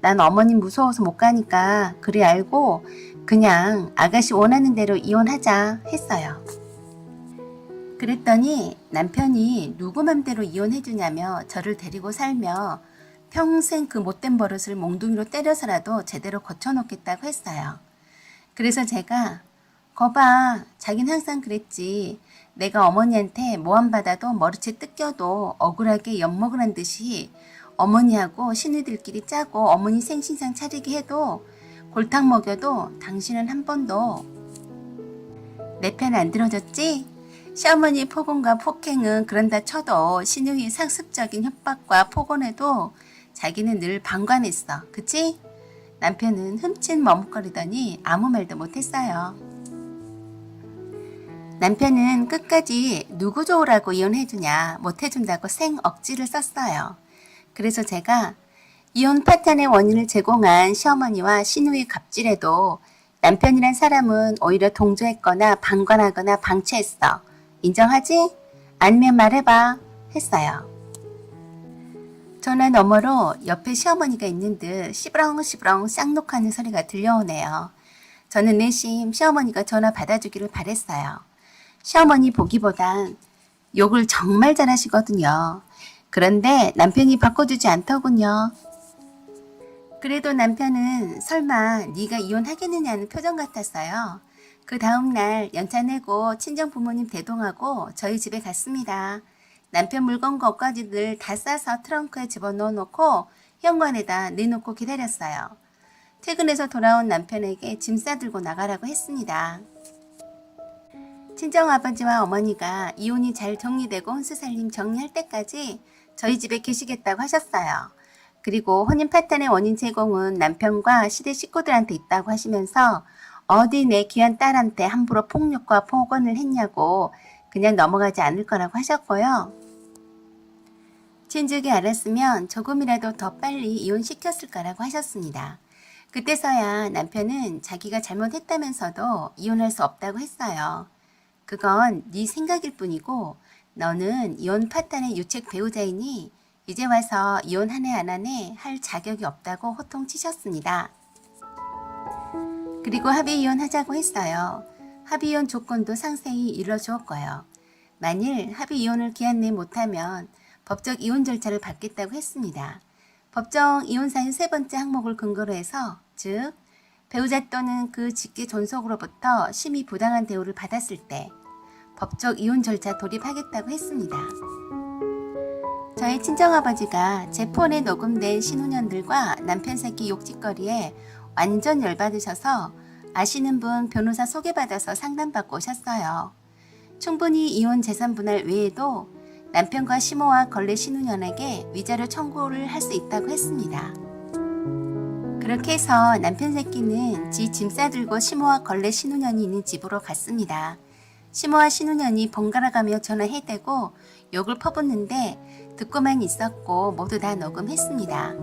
난 어머니 무서워서 못 가니까 그리 알고 그냥 아가씨 원하는 대로 이혼하자 했어요. 그랬더니 남편이 누구 맘대로 이혼해주냐며 저를 데리고 살며 평생 그 못된 버릇을 몽둥이로 때려서라도 제대로 고쳐놓겠다고 했어요. 그래서 제가 거봐, 자긴 항상 그랬지. 내가 어머니한테 모함 받아도 머리채 뜯겨도 억울하게 엿먹으란 듯이 어머니하고 시누이들끼리 짜고 어머니 생신상 차리게 해도 골탕 먹여도 당신은 한 번도 내 편 안 들어줬지? 시어머니 폭언과 폭행은 그런다 쳐도 시누이 상습적인 협박과 폭언에도 자기는 늘 방관했어. 그치? 남편은 흠칫 머뭇거리더니 아무 말도 못했어요. 남편은 끝까지 누구 좋으라고 이혼해주냐 못해준다고 생 억지를 썼어요. 그래서 제가 이혼 파탄의 원인을 제공한 시어머니와 시누이 갑질에도 남편이란 사람은 오히려 동조했거나 방관하거나 방치했어. 인정하지? 아니면 말해봐. 했어요. 전화 너머로 옆에 시어머니가 있는 듯 시부렁시부렁 쌍욕하는 소리가 들려오네요. 저는 내심 시어머니가 전화 받아주기를 바랬어요. 시어머니 보기보단 욕을 정말 잘하시거든요. 그런데 남편이 바꿔주지 않더군요. 그래도 남편은 설마 네가 이혼하겠느냐는 표정 같았어요. 그 다음날 연차 내고 친정 부모님 대동하고 저희 집에 갔습니다. 남편 물건 것까지들 다 싸서 트렁크에 집어넣어 놓고 현관에다 내놓고 기다렸어요. 퇴근해서 돌아온 남편에게 짐 싸들고 나가라고 했습니다. 친정아버지와 어머니가 이혼이 잘 정리되고 혼수살림 정리할 때까지 저희 집에 계시겠다고 하셨어요. 그리고 혼인 파탄의 원인 제공은 남편과 시댁 식구들한테 있다고 하시면서 어디 내 귀한 딸한테 함부로 폭력과 폭언을 했냐고 그냥 넘어가지 않을 거라고 하셨고요. 친족이 알았으면 조금이라도 더 빨리 이혼시켰을 거라고 하셨습니다. 그때서야 남편은 자기가 잘못했다면서도 이혼할 수 없다고 했어요. 그건 네 생각일 뿐이고 너는 이혼 파탄의 유책 배우자이니 이제 와서 이혼하네 안 하네 할 자격이 없다고 호통치셨습니다. 그리고 합의 이혼하자고 했어요. 합의 이혼 조건도 상세히 일러주었고요. 만일 합의 이혼을 기한 내 못하면 법적 이혼 절차를 받겠다고 했습니다. 법정 이혼 사유 세 번째 항목을 근거로 해서 즉 배우자 또는 그 직계 존속으로부터 심히 부당한 대우를 받았을 때 법적 이혼 절차 돌입하겠다고 했습니다. 저희 친정아버지가 제 폰에 녹음된 신혼년들과 남편 새끼 욕짓거리에 완전 열받으셔서 아시는 분 변호사 소개받아서 상담받고 오셨어요. 충분히 이혼 재산 분할 외에도 남편과 시모와 걸레 신혼년에게 위자료 청구를 할 수 있다고 했습니다. 그렇게 해서 남편 새끼는 지 짐 싸들고 시모와 걸레 신혼년이 있는 집으로 갔습니다. 시모와 신혼년이 번갈아가며 전화해대고 욕을 퍼붓는데 듣고만 있었고 모두 다 녹음했습니다.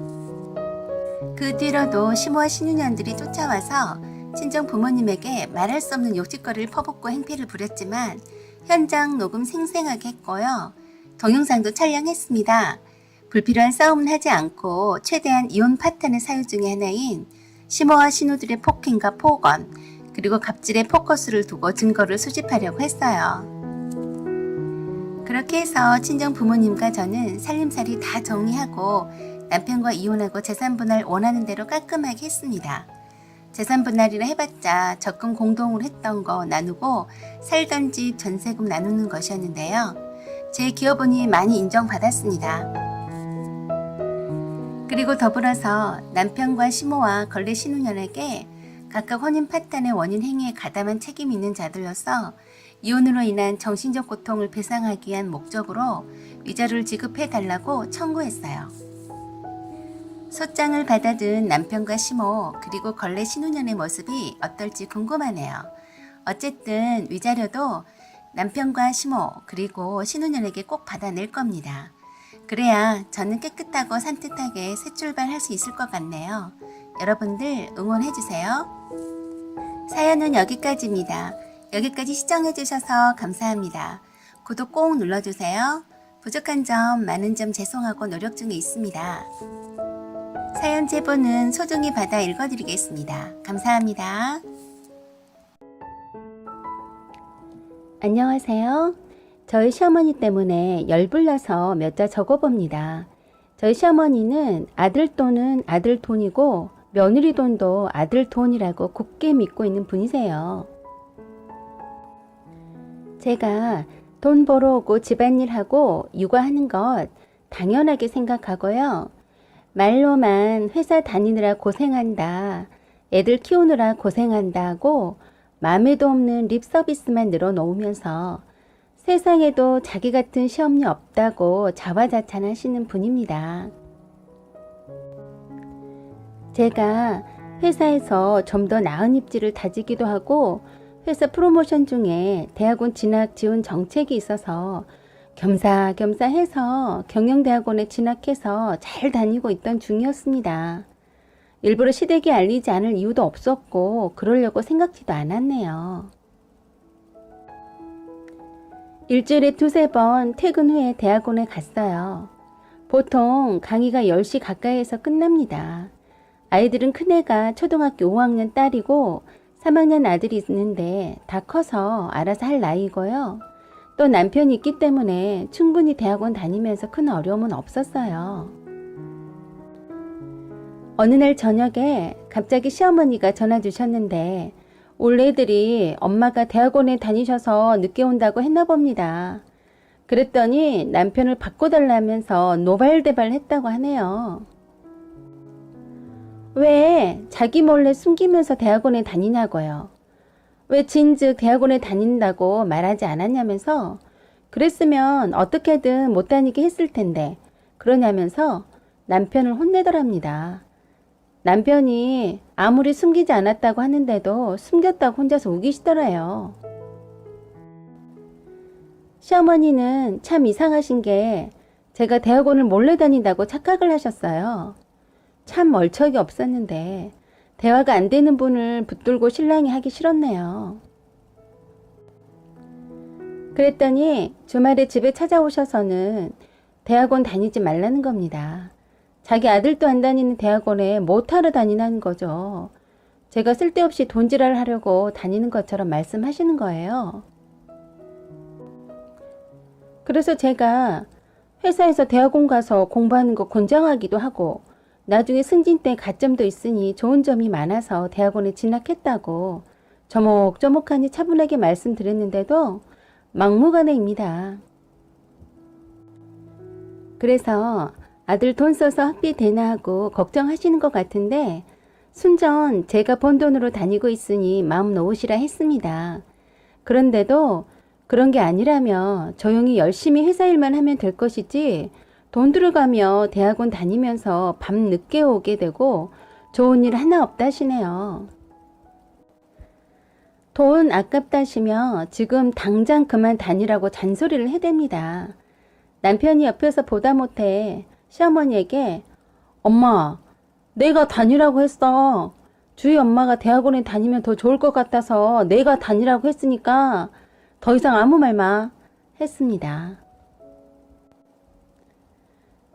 그 뒤로도 시모와 신혼년들이 쫓아와서 친정 부모님에게 말할 수 없는 욕짓거리를 퍼붓고 행패를 부렸지만 현장 녹음 생생하게 했고요. 동영상도 촬영했습니다. 불필요한 싸움은 하지 않고 최대한 이혼 파탄의 사유 중에 하나인 시모와 신우들의 폭행과 폭언 그리고 갑질의 포커스를 두고 증거를 수집하려고 했어요. 그렇게 해서 친정 부모님과 저는 살림살이 다 정리하고 남편과 이혼하고 재산 분할 원하는 대로 깔끔하게 했습니다. 재산 분할이라 해봤자 적금 공동으로 했던 거 나누고 살던 집 전세금 나누는 것이었는데요. 제 기여분이 많이 인정받았습니다. 그리고 더불어서 남편과 시모와 걸레 신혼년에게 각각 혼인 파탄의 원인 행위에 가담한 책임이 있는 자들로서 이혼으로 인한 정신적 고통을 배상하기 위한 목적으로 위자료를 지급해달라고 청구했어요. 소장을 받아든 남편과 시모 그리고 걸레 신혼년의 모습이 어떨지 궁금하네요. 어쨌든 위자료도 남편과 시모 그리고 신혼년에게 꼭 받아낼 겁니다. 그래야 저는 깨끗하고 산뜻하게 새 출발할 수 있을 것 같네요. 여러분들 응원해주세요. 사연은 여기까지입니다. 여기까지 시청해주셔서 감사합니다. 구독 꼭 눌러주세요. 부족한 점, 많은 점 죄송하고 노력 중에 있습니다. 사연 제보는 소중히 받아 읽어드리겠습니다. 감사합니다. 안녕하세요. 저희 시어머니 때문에 열불나서 몇 자 적어봅니다. 저희 시어머니는 아들 돈은 아들 돈이고 며느리 돈도 아들 돈이라고 굳게 믿고 있는 분이세요. 제가 돈 벌어오고 집안일하고 육아하는 것 당연하게 생각하고요. 말로만 회사 다니느라 고생한다, 애들 키우느라 고생한다 하고 맘에도 없는 립 서비스만 늘어놓으면서 세상에도 자기 같은 시험니 없다고 자화자찬하시는 분입니다. 제가 회사에서 좀 더 나은 입지를 다지기도 하고 회사 프로모션 중에 대학원 진학 지원 정책이 있어서 겸사겸사 해서 경영대학원에 진학해서 잘 다니고 있던 중이었습니다. 일부러 시댁에 알리지 않을 이유도 없었고 그러려고 생각지도 않았네요. 일주일에 2-3번 퇴근 후에 대학원에 갔어요. 보통 강의가 10시 가까이에서 끝납니다. 아이들은 큰애가 초등학교 5학년 딸이고 3학년 아들이 있는데 다 커서 알아서 할 나이고요. 또 남편이 있기 때문에 충분히 대학원 다니면서 큰 어려움은 없었어요. 어느 날 저녁에 갑자기 시어머니가 전화 주셨는데 올 애들이 엄마가 대학원에 다니셔서 늦게 온다고 했나 봅니다. 그랬더니 남편을 바꿔달라면서 노발대발 했다고 하네요. 왜 자기 몰래 숨기면서 대학원에 다니냐고요. 왜 진즉 대학원에 다닌다고 말하지 않았냐면서 그랬으면 어떻게든 못 다니게 했을 텐데 그러냐면서 남편을 혼내더랍니다. 남편이 아무리 숨기지 않았다고 하는데도 숨겼다고 혼자서 우기시더래요. 시어머니는 참 이상하신 게 제가 대학원을 몰래 다닌다고 착각을 하셨어요. 참 얼척이 없었는데 대화가 안 되는 분을 붙들고 신랑이 하기 싫었네요. 그랬더니 주말에 집에 찾아오셔서는 대학원 다니지 말라는 겁니다. 자기 아들도 안 다니는 대학원에 못하러 다니라는 거죠. 제가 쓸데없이 돈지랄 하려고 다니는 것처럼 말씀하시는 거예요. 그래서 제가 회사에서 대학원 가서 공부하는 거 권장하기도 하고 나중에 승진 때 가점도 있으니 좋은 점이 많아서 대학원에 진학했다고 조목조목하니 차분하게 말씀드렸는데도 막무가내입니다. 그래서 아들 돈 써서 학비 대나 하고 걱정하시는 것 같은데 순전 제가 번 돈으로 다니고 있으니 마음 놓으시라 했습니다. 그런데도 그런 게 아니라며 조용히 열심히 회사 일만 하면 될 것이지 돈 들어가며 대학원 다니면서 밤 늦게 오게 되고 좋은 일 하나 없다시네요. 돈 아깝다시며 지금 당장 그만 다니라고 잔소리를 해댑니다. 남편이 옆에서 보다 못해 시어머니에게 엄마, 내가 다니라고 했어. 주희 엄마가 대학원에 다니면 더 좋을 것 같아서 내가 다니라고 했으니까 더 이상 아무 말 마 했습니다.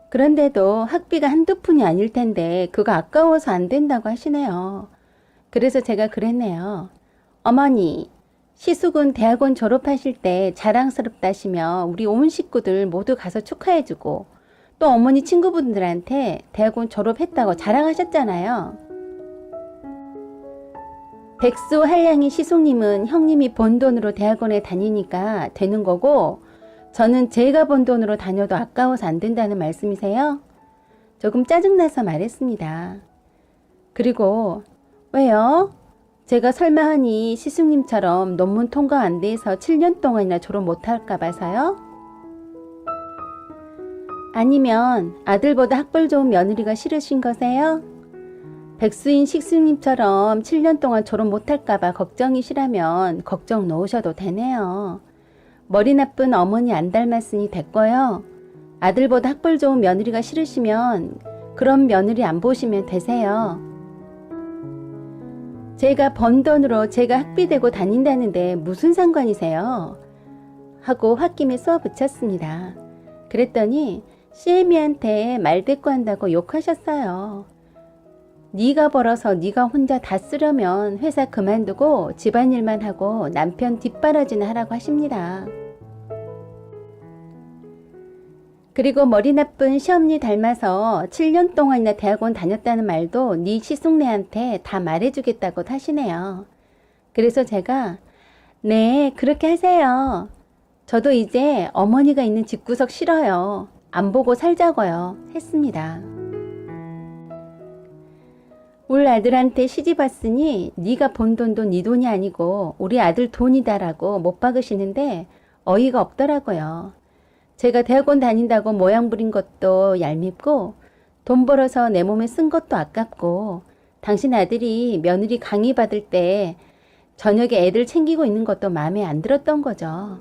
그런데도 학비가 한두 푼이 아닐 텐데 그거 아까워서 안 된다고 하시네요. 그래서 제가 그랬네요. 어머니, 시숙은 대학원 졸업하실 때 자랑스럽다시며 우리 온 식구들 모두 가서 축하해주고 또 어머니 친구분들한테 대학원 졸업했다고 자랑하셨잖아요. 백수 한량이 시숙님은 형님이 번 돈으로 대학원에 다니니까 되는 거고 저는 제가 번 돈으로 다녀도 아까워서 안 된다는 말씀이세요? 조금 짜증나서 말했습니다. 그리고 왜요? 제가 설마 하니 시숙님처럼 논문 통과 안 돼서 7년 동안이나 졸업 못할까 봐서요? 아니면 아들보다 학벌 좋은 며느리가 싫으신 거세요? 백수인 식수님처럼 7년 동안 졸업 못할까봐 걱정이시라면 걱정 놓으셔도 되네요. 머리 나쁜 어머니 안 닮았으니 됐고요. 아들보다 학벌 좋은 며느리가 싫으시면 그런 며느리 안 보시면 되세요. 제가 번 돈으로 제가 학비 대고 다닌다는데 무슨 상관이세요? 하고 홧김에 쏘아 붙였습니다. 그랬더니 시애미한테 말대꾸한다고 욕하셨어요. 네가 벌어서 네가 혼자 다 쓰려면 회사 그만두고 집안일만 하고 남편 뒷바라지나 하라고 하십니다. 그리고 머리 나쁜 시엄니 닮아서 7년 동안이나 대학원 다녔다는 말도 네 시숙네한테 다 말해주겠다고 하시네요. 그래서 제가 네 그렇게 하세요. 저도 이제 어머니가 있는 집구석 싫어요. 안 보고 살자고요 했습니다. 울 아들한테 시집 왔으니 네가 번 돈도 네 돈이 아니고 우리 아들 돈이다라고 못 박으시는데 어이가 없더라고요. 제가 대학원 다닌다고 모양 부린 것도 얄밉고 돈 벌어서 내 몸에 쓴 것도 아깝고 당신 아들이 며느리 강의 받을 때 저녁에 애들 챙기고 있는 것도 마음에 안 들었던 거죠.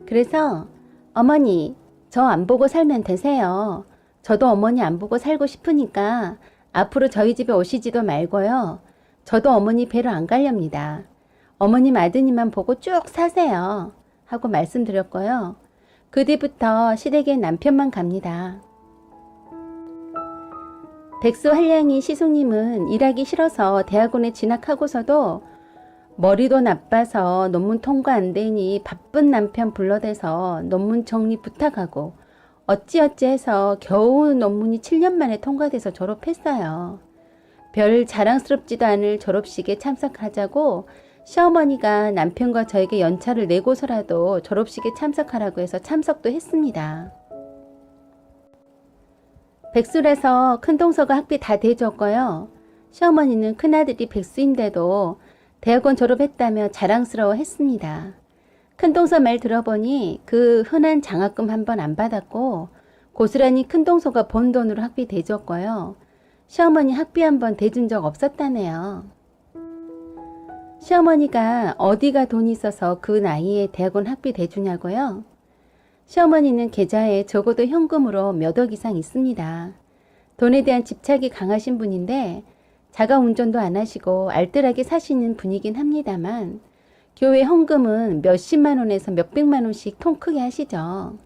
그래서 어머니 저 안 보고 살면 되세요. 저도 어머니 안 보고 살고 싶으니까 앞으로 저희 집에 오시지도 말고요. 저도 어머니 뵈러 안 가렵니다. 어머님 아드님만 보고 쭉 사세요. 하고 말씀드렸고요. 그 뒤부터 시댁에 남편만 갑니다. 백수 한량이 시숙님은 일하기 싫어서 대학원에 진학하고서도 머리도 나빠서 논문 통과 안 되니 바쁜 남편 불러대서 논문 정리 부탁하고 어찌어찌 해서 겨우 논문이 7년 만에 통과돼서 졸업했어요. 별 자랑스럽지도 않을 졸업식에 참석하자고 시어머니가 남편과 저에게 연차를 내고서라도 졸업식에 참석하라고 해서 참석도 했습니다. 백수라서 큰동서가 학비 다 대줬고요. 시어머니는 큰아들이 백수인데도 대학원 졸업했다며 자랑스러워 했습니다. 큰동서 말 들어보니 그 흔한 장학금 한 번 안 받았고 고스란히 큰동서가 번 돈으로 학비 대줬고요. 시어머니 학비 한 번 대준 적 없었다네요. 시어머니가 어디가 돈이 있어서 그 나이에 대학원 학비 대주냐고요? 시어머니는 계좌에 적어도 현금으로 몇 억 이상 있습니다. 돈에 대한 집착이 강하신 분인데 자가 운전도 안 하시고 알뜰하게 사시는 분이긴 합니다만 교회 헌금은 몇십만 원에서 몇백만 원씩 통 크게 하시죠.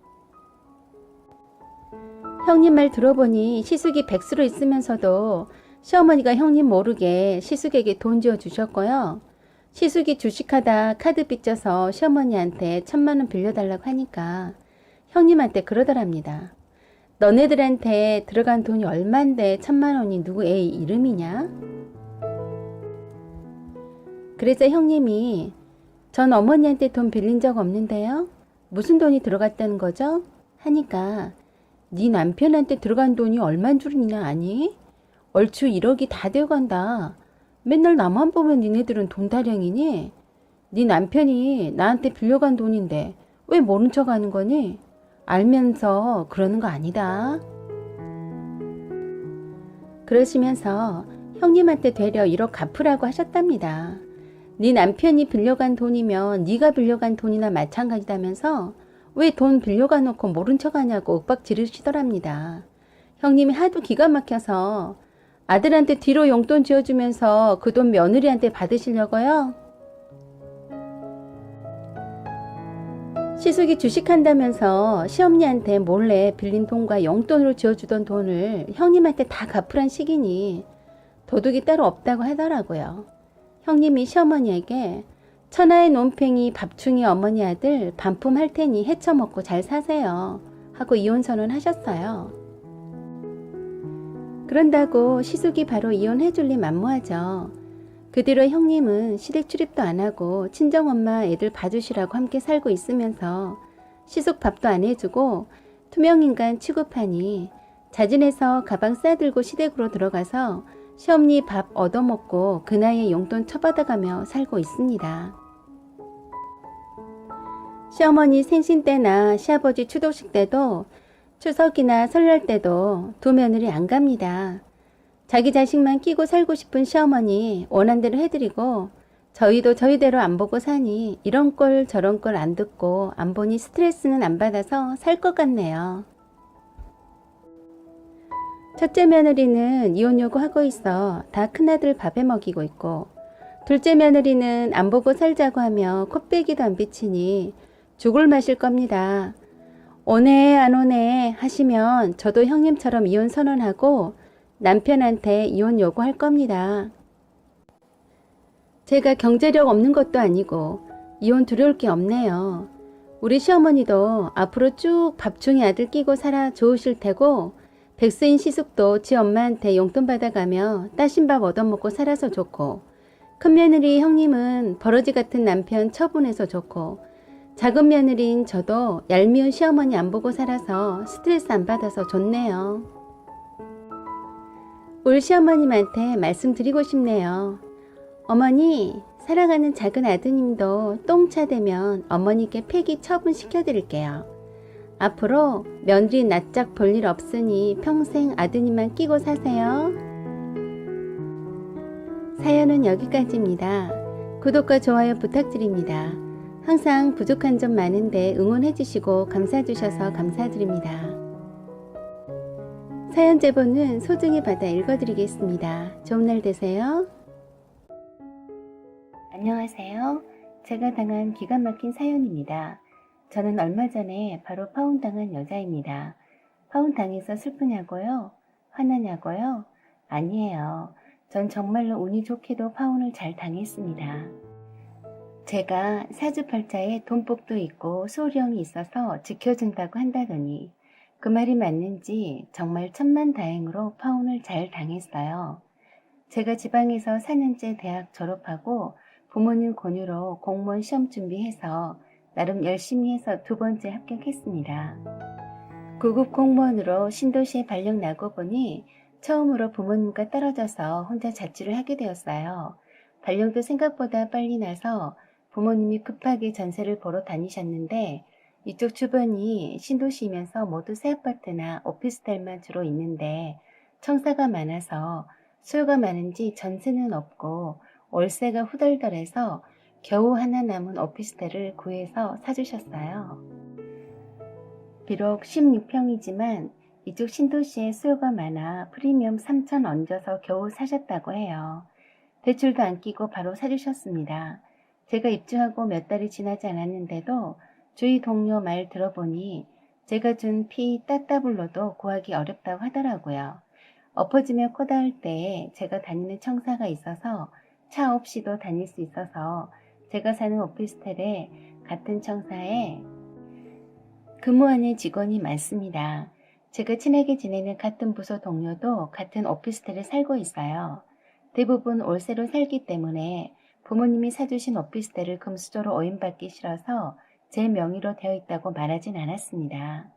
형님 말 들어보니 시숙이 백수로 있으면서도 시어머니가 형님 모르게 시숙에게 돈 지어 주셨고요. 시숙이 주식하다 카드 빚져서 시어머니한테 1,000만 원 빌려달라고 하니까 형님한테 그러더랍니다. 너네들한테 들어간 돈이 얼만데 1,000만 원이 누구 애 이름이냐? 그래서 형님이 전 어머니한테 돈 빌린 적 없는데요. 무슨 돈이 들어갔다는 거죠? 하니까 네 남편한테 들어간 돈이 얼만 줄이냐 아니? 얼추 1억이 다 되어간다. 맨날 나만 보면 니네들은 돈 타령이니? 네 남편이 나한테 빌려간 돈인데 왜 모른 척 하는 거니? 알면서 그러는 거 아니다. 그러시면서 형님한테 되려 1억 갚으라고 하셨답니다. 네 남편이 빌려간 돈이면 네가 빌려간 돈이나 마찬가지다면서 왜 돈 빌려가 놓고 모른 척 하냐고 윽박 지르시더랍니다. 형님이 하도 기가 막혀서 아들한테 뒤로 용돈 지어주면서 그 돈 며느리한테 받으시려고요? 시숙이 주식한다면서 시어머니한테 몰래 빌린 돈과 용돈으로 지어주던 돈을 형님한테 다 갚으란 식이니 도둑이 따로 없다고 하더라고요. 형님이 시어머니에게 천하의 논팽이 밥충이 어머니 아들 반품할 테니 헤쳐먹고 잘 사세요 하고 이혼선언 하셨어요. 그런다고 시숙이 바로 이혼해줄 리 만무하죠. 그 뒤로 형님은 시댁 출입도 안 하고 친정엄마 애들 봐주시라고 함께 살고 있으면서 시숙 밥도 안 해주고 투명인간 취급하니 자진해서 가방 싸들고 시댁으로 들어가서 시어머니 밥 얻어먹고 그 나이에 용돈 처받아가며 살고 있습니다. 시어머니 생신 때나 시아버지 추도식 때도 추석이나 설날 때도 두 며느리 안 갑니다. 자기 자식만 끼고 살고 싶은 시어머니 원한 대로 해드리고 저희도 저희대로 안 보고 사니 이런 꼴 저런 꼴 안 듣고 안 보니 스트레스는 안 받아서 살 것 같네요. 첫째 며느리는 이혼 요구하고 있어 다 큰아들 밥해 먹이고 있고 둘째 며느리는 안 보고 살자고 하며 콧배기도 안 비치니 죽을 마실 겁니다. 오네 안 오네 하시면 저도 형님처럼 이혼 선언하고 남편한테 이혼 요구할 겁니다. 제가 경제력 없는 것도 아니고 이혼 두려울 게 없네요. 우리 시어머니도 앞으로 쭉 밥중이 아들 끼고 살아 좋으실 테고 백수인 시숙도 지 엄마한테 용돈 받아가며 따신 밥 얻어먹고 살아서 좋고 큰며느리 형님은 버러지 같은 남편 처분해서 좋고 작은 며느리인 저도 얄미운 시어머니 안 보고 살아서 스트레스 안 받아서 좋네요. 울 시어머님한테 말씀드리고 싶네요. 어머니, 사랑하는 작은 아드님도 똥차 되면 어머니께 폐기 처분 시켜드릴게요. 앞으로 며느리 낯짝 볼 일 없으니 평생 아드님만 끼고 사세요. 사연은 여기까지입니다. 구독과 좋아요 부탁드립니다. 항상 부족한 점 많은데 응원해주시고 감사해주셔서 감사드립니다. 사연 제보는 소중히 받아 읽어드리겠습니다. 좋은 날 되세요. 안녕하세요. 제가 당한 기가 막힌 사연입니다. 저는 얼마 전에 바로 파혼당한 여자입니다. 파혼당해서 슬프냐고요? 화나냐고요? 아니에요. 전 정말로 운이 좋게도 파혼을 잘 당했습니다. 제가 사주팔자에 돈복도 있고 소령이 있어서 지켜준다고 한다더니 그 말이 맞는지 정말 천만다행으로 파혼을 잘 당했어요. 제가 지방에서 4년째 대학 졸업하고 부모님 권유로 공무원 시험 준비해서 나름 열심히 해서 2번째 합격했습니다. 9급 공무원으로 신도시에 발령 나고 보니 처음으로 부모님과 떨어져서 혼자 자취를 하게 되었어요. 발령도 생각보다 빨리 나서 부모님이 급하게 전세를 보러 다니셨는데 이쪽 주변이 신도시이면서 모두 새 아파트나 오피스텔만 주로 있는데 청사가 많아서 수요가 많은지 전세는 없고 월세가 후덜덜해서 겨우 하나 남은 오피스텔을 구해서 사주셨어요. 비록 16평이지만 이쪽 신도시에 수요가 많아 프리미엄 3천 얹어서 겨우 사셨다고 해요. 대출도 안 끼고 바로 사주셨습니다. 제가 입주하고 몇 달이 지나지 않았는데도 주위 동료 말 들어보니 제가 준 피 따따블로도 구하기 어렵다고 하더라고요. 엎어지며 코 닿을 때에 제가 다니는 청사가 있어서 차 없이도 다닐 수 있어서 제가 사는 오피스텔에 같은 청사에 근무하는 직원이 많습니다. 제가 친하게 지내는 같은 부서 동료도 같은 오피스텔에 살고 있어요. 대부분 월세로 살기 때문에 부모님이 사주신 오피스텔을 금수저로 오인받기 싫어서 제 명의로 되어 있다고 말하진 않았습니다.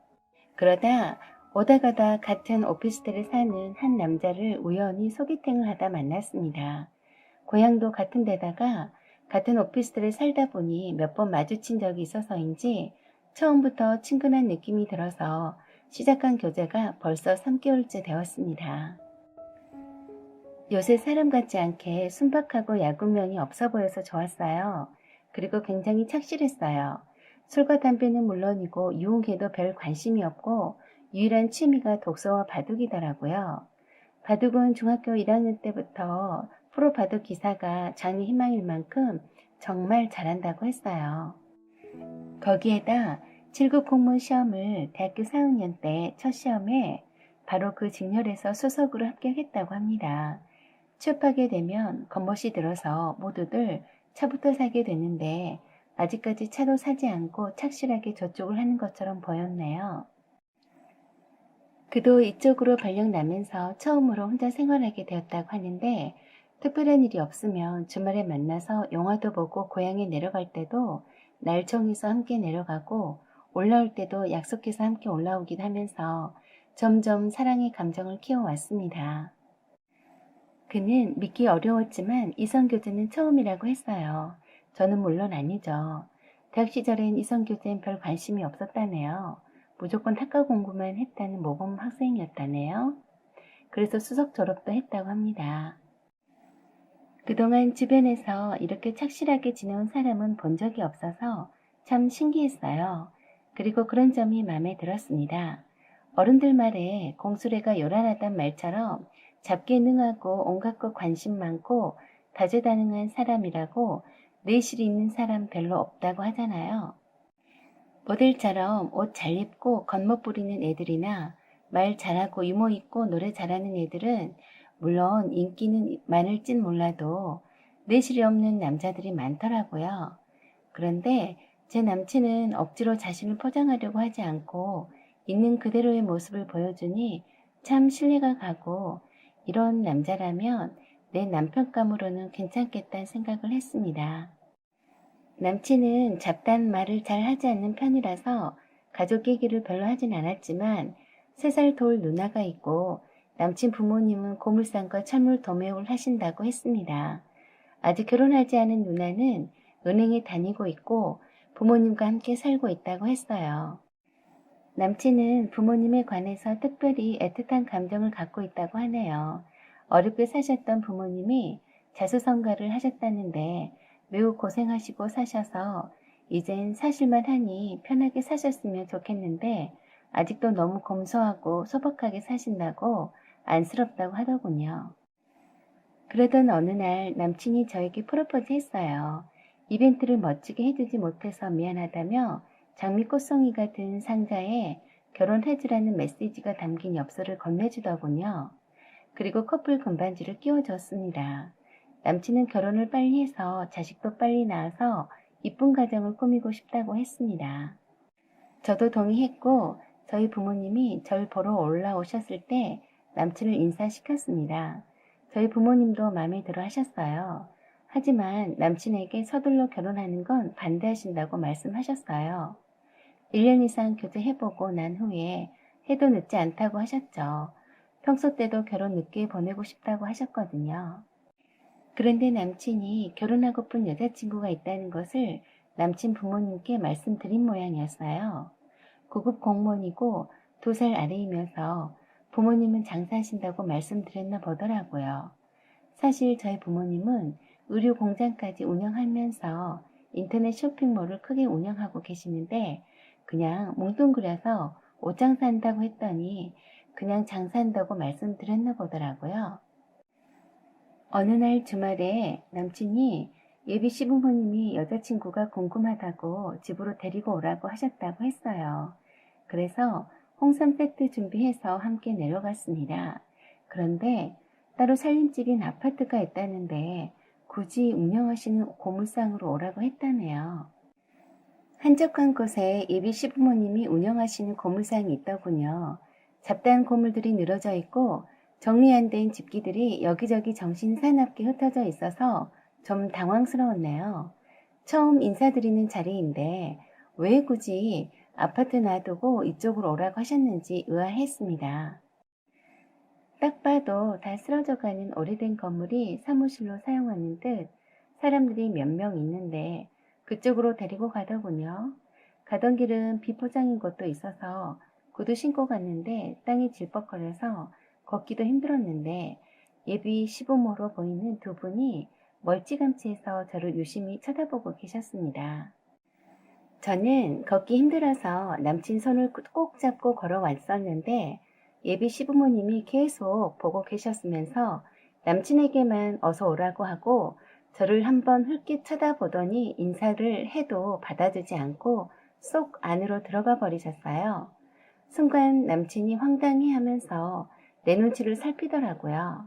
그러다 오다 가다 같은 오피스텔에 사는 한 남자를 우연히 소개팅을 하다 만났습니다. 고향도 같은 데다가 같은 오피스텔에 살다 보니 몇 번 마주친 적이 있어서인지 처음부터 친근한 느낌이 들어서 시작한 교제가 벌써 3개월째 되었습니다. 요새 사람 같지 않게 순박하고 야구면이 없어 보여서 좋았어요. 그리고 굉장히 착실했어요. 술과 담배는 물론이고 유흥에도 별 관심이 없고 유일한 취미가 독서와 바둑이더라고요. 바둑은 중학교 1학년 때부터 프로 바둑 기사가 장래 희망일 만큼 정말 잘한다고 했어요. 거기에다 7급 공무원 시험을 대학교 4학년 때 첫 시험에 바로 그 직렬에서 수석으로 합격했다고 합니다. 취업하게 되면 겉멋이 들어서 모두들 차부터 사게 되는데 아직까지 차도 사지 않고 착실하게 저쪽을 하는 것처럼 보였네요. 그도 이쪽으로 발령 나면서 처음으로 혼자 생활하게 되었다고 하는데 특별한 일이 없으면 주말에 만나서 영화도 보고 고향에 내려갈 때도 날 정해서 함께 내려가고 올라올 때도 약속해서 함께 올라오기도 하면서 점점 사랑의 감정을 키워왔습니다. 그는 믿기 어려웠지만 이성교제는 처음이라고 했어요. 저는 물론 아니죠. 대학 시절엔 이성교제엔 별 관심이 없었다네요. 무조건 학과 공부만 했다는 모범 학생이었다네요. 그래서 수석 졸업도 했다고 합니다. 그동안 주변에서 이렇게 착실하게 지내온 사람은 본 적이 없어서 참 신기했어요. 그리고 그런 점이 마음에 들었습니다. 어른들 말에 공수래가 요란하단 말처럼 잡기에 능하고 온갖 것 관심 많고 다재다능한 사람이라고 내실이 있는 사람 별로 없다고 하잖아요. 모델처럼 옷 잘 입고 겉멋 부리는 애들이나 말 잘하고 유머 있고 노래 잘하는 애들은 물론 인기는 많을진 몰라도 내실이 없는 남자들이 많더라고요. 그런데 제 남친은 억지로 자신을 포장하려고 하지 않고 있는 그대로의 모습을 보여주니 참 신뢰가 가고 이런 남자라면 내 남편감으로는 괜찮겠다는 생각을 했습니다. 남친은 잡다한 말을 잘 하지 않는 편이라서 가족 얘기를 별로 하진 않았지만 3살 돌 누나가 있고 남친 부모님은 고물상과 철물 도매업을 하신다고 했습니다. 아직 결혼하지 않은 누나는 은행에 다니고 있고 부모님과 함께 살고 있다고 했어요. 남친은 부모님에 관해서 특별히 애틋한 감정을 갖고 있다고 하네요. 어렵게 사셨던 부모님이 자수성가를 하셨다는데 매우 고생하시고 사셔서 이젠 사실만 하니 편하게 사셨으면 좋겠는데 아직도 너무 검소하고 소박하게 사신다고 안쓰럽다고 하더군요. 그러던 어느 날 남친이 저에게 프로포즈 했어요. 이벤트를 멋지게 해주지 못해서 미안하다며 장미꽃송이가 든 상자에 결혼해주라는 메시지가 담긴 엽서를 건네주더군요. 그리고 커플 금반지를 끼워줬습니다. 남친은 결혼을 빨리 해서 자식도 빨리 낳아서 이쁜 가정을 꾸미고 싶다고 했습니다. 저도 동의했고 저희 부모님이 절 보러 올라오셨을 때 남친을 인사시켰습니다. 저희 부모님도 마음에 들어 하셨어요. 하지만 남친에게 서둘러 결혼하는 건 반대하신다고 말씀하셨어요. 1년 이상 교제해보고 난 후에 해도 늦지 않다고 하셨죠. 평소 때도 결혼 늦게 보내고 싶다고 하셨거든요. 그런데 남친이 결혼하고픈 여자친구가 있다는 것을 남친 부모님께 말씀드린 모양이었어요. 고급 공무원이고 2살 아래이면서 부모님은 장사하신다고 말씀드렸나 보더라고요. 사실 저희 부모님은 의류 공장까지 운영하면서 인터넷 쇼핑몰을 크게 운영하고 계시는데 그냥 뭉뚱그려서 옷 장사한다고 했더니 그냥 장사한다고 말씀드렸나 보더라고요. 어느 날 주말에 남친이 예비 시부모님이 여자친구가 궁금하다고 집으로 데리고 오라고 하셨다고 했어요. 그래서 홍삼 세트 준비해서 함께 내려갔습니다. 그런데 따로 살림집인 아파트가 있다는데 굳이 운영하시는 고물상으로 오라고 했다네요. 한적한 곳에 예비 시부모님이 운영하시는 고물상이 있더군요. 잡다한 고물들이 늘어져 있고 정리 안 된 집기들이 여기저기 정신사납게 흩어져 있어서 좀 당황스러웠네요. 처음 인사드리는 자리인데 왜 굳이 아파트 놔두고 이쪽으로 오라고 하셨는지 의아했습니다. 딱 봐도 다 쓰러져가는 오래된 건물이 사무실로 사용하는 듯 사람들이 몇 명 있는데 그쪽으로 데리고 가더군요. 가던 길은 비포장인 곳도 있어서 구두 신고 갔는데 땅이 질퍽거려서 걷기도 힘들었는데 예비 시부모로 보이는 2분이 멀찌감치해서 저를 유심히 쳐다보고 계셨습니다. 저는 걷기 힘들어서 남친 손을 꼭 잡고 걸어왔었는데 예비 시부모님이 계속 보고 계셨으면서 남친에게만 어서 오라고 하고 저를 한번 흘낏 쳐다보더니 인사를 해도 받아주지 않고 쏙 안으로 들어가 버리셨어요. 순간 남친이 황당해하면서 내 눈치를 살피더라고요.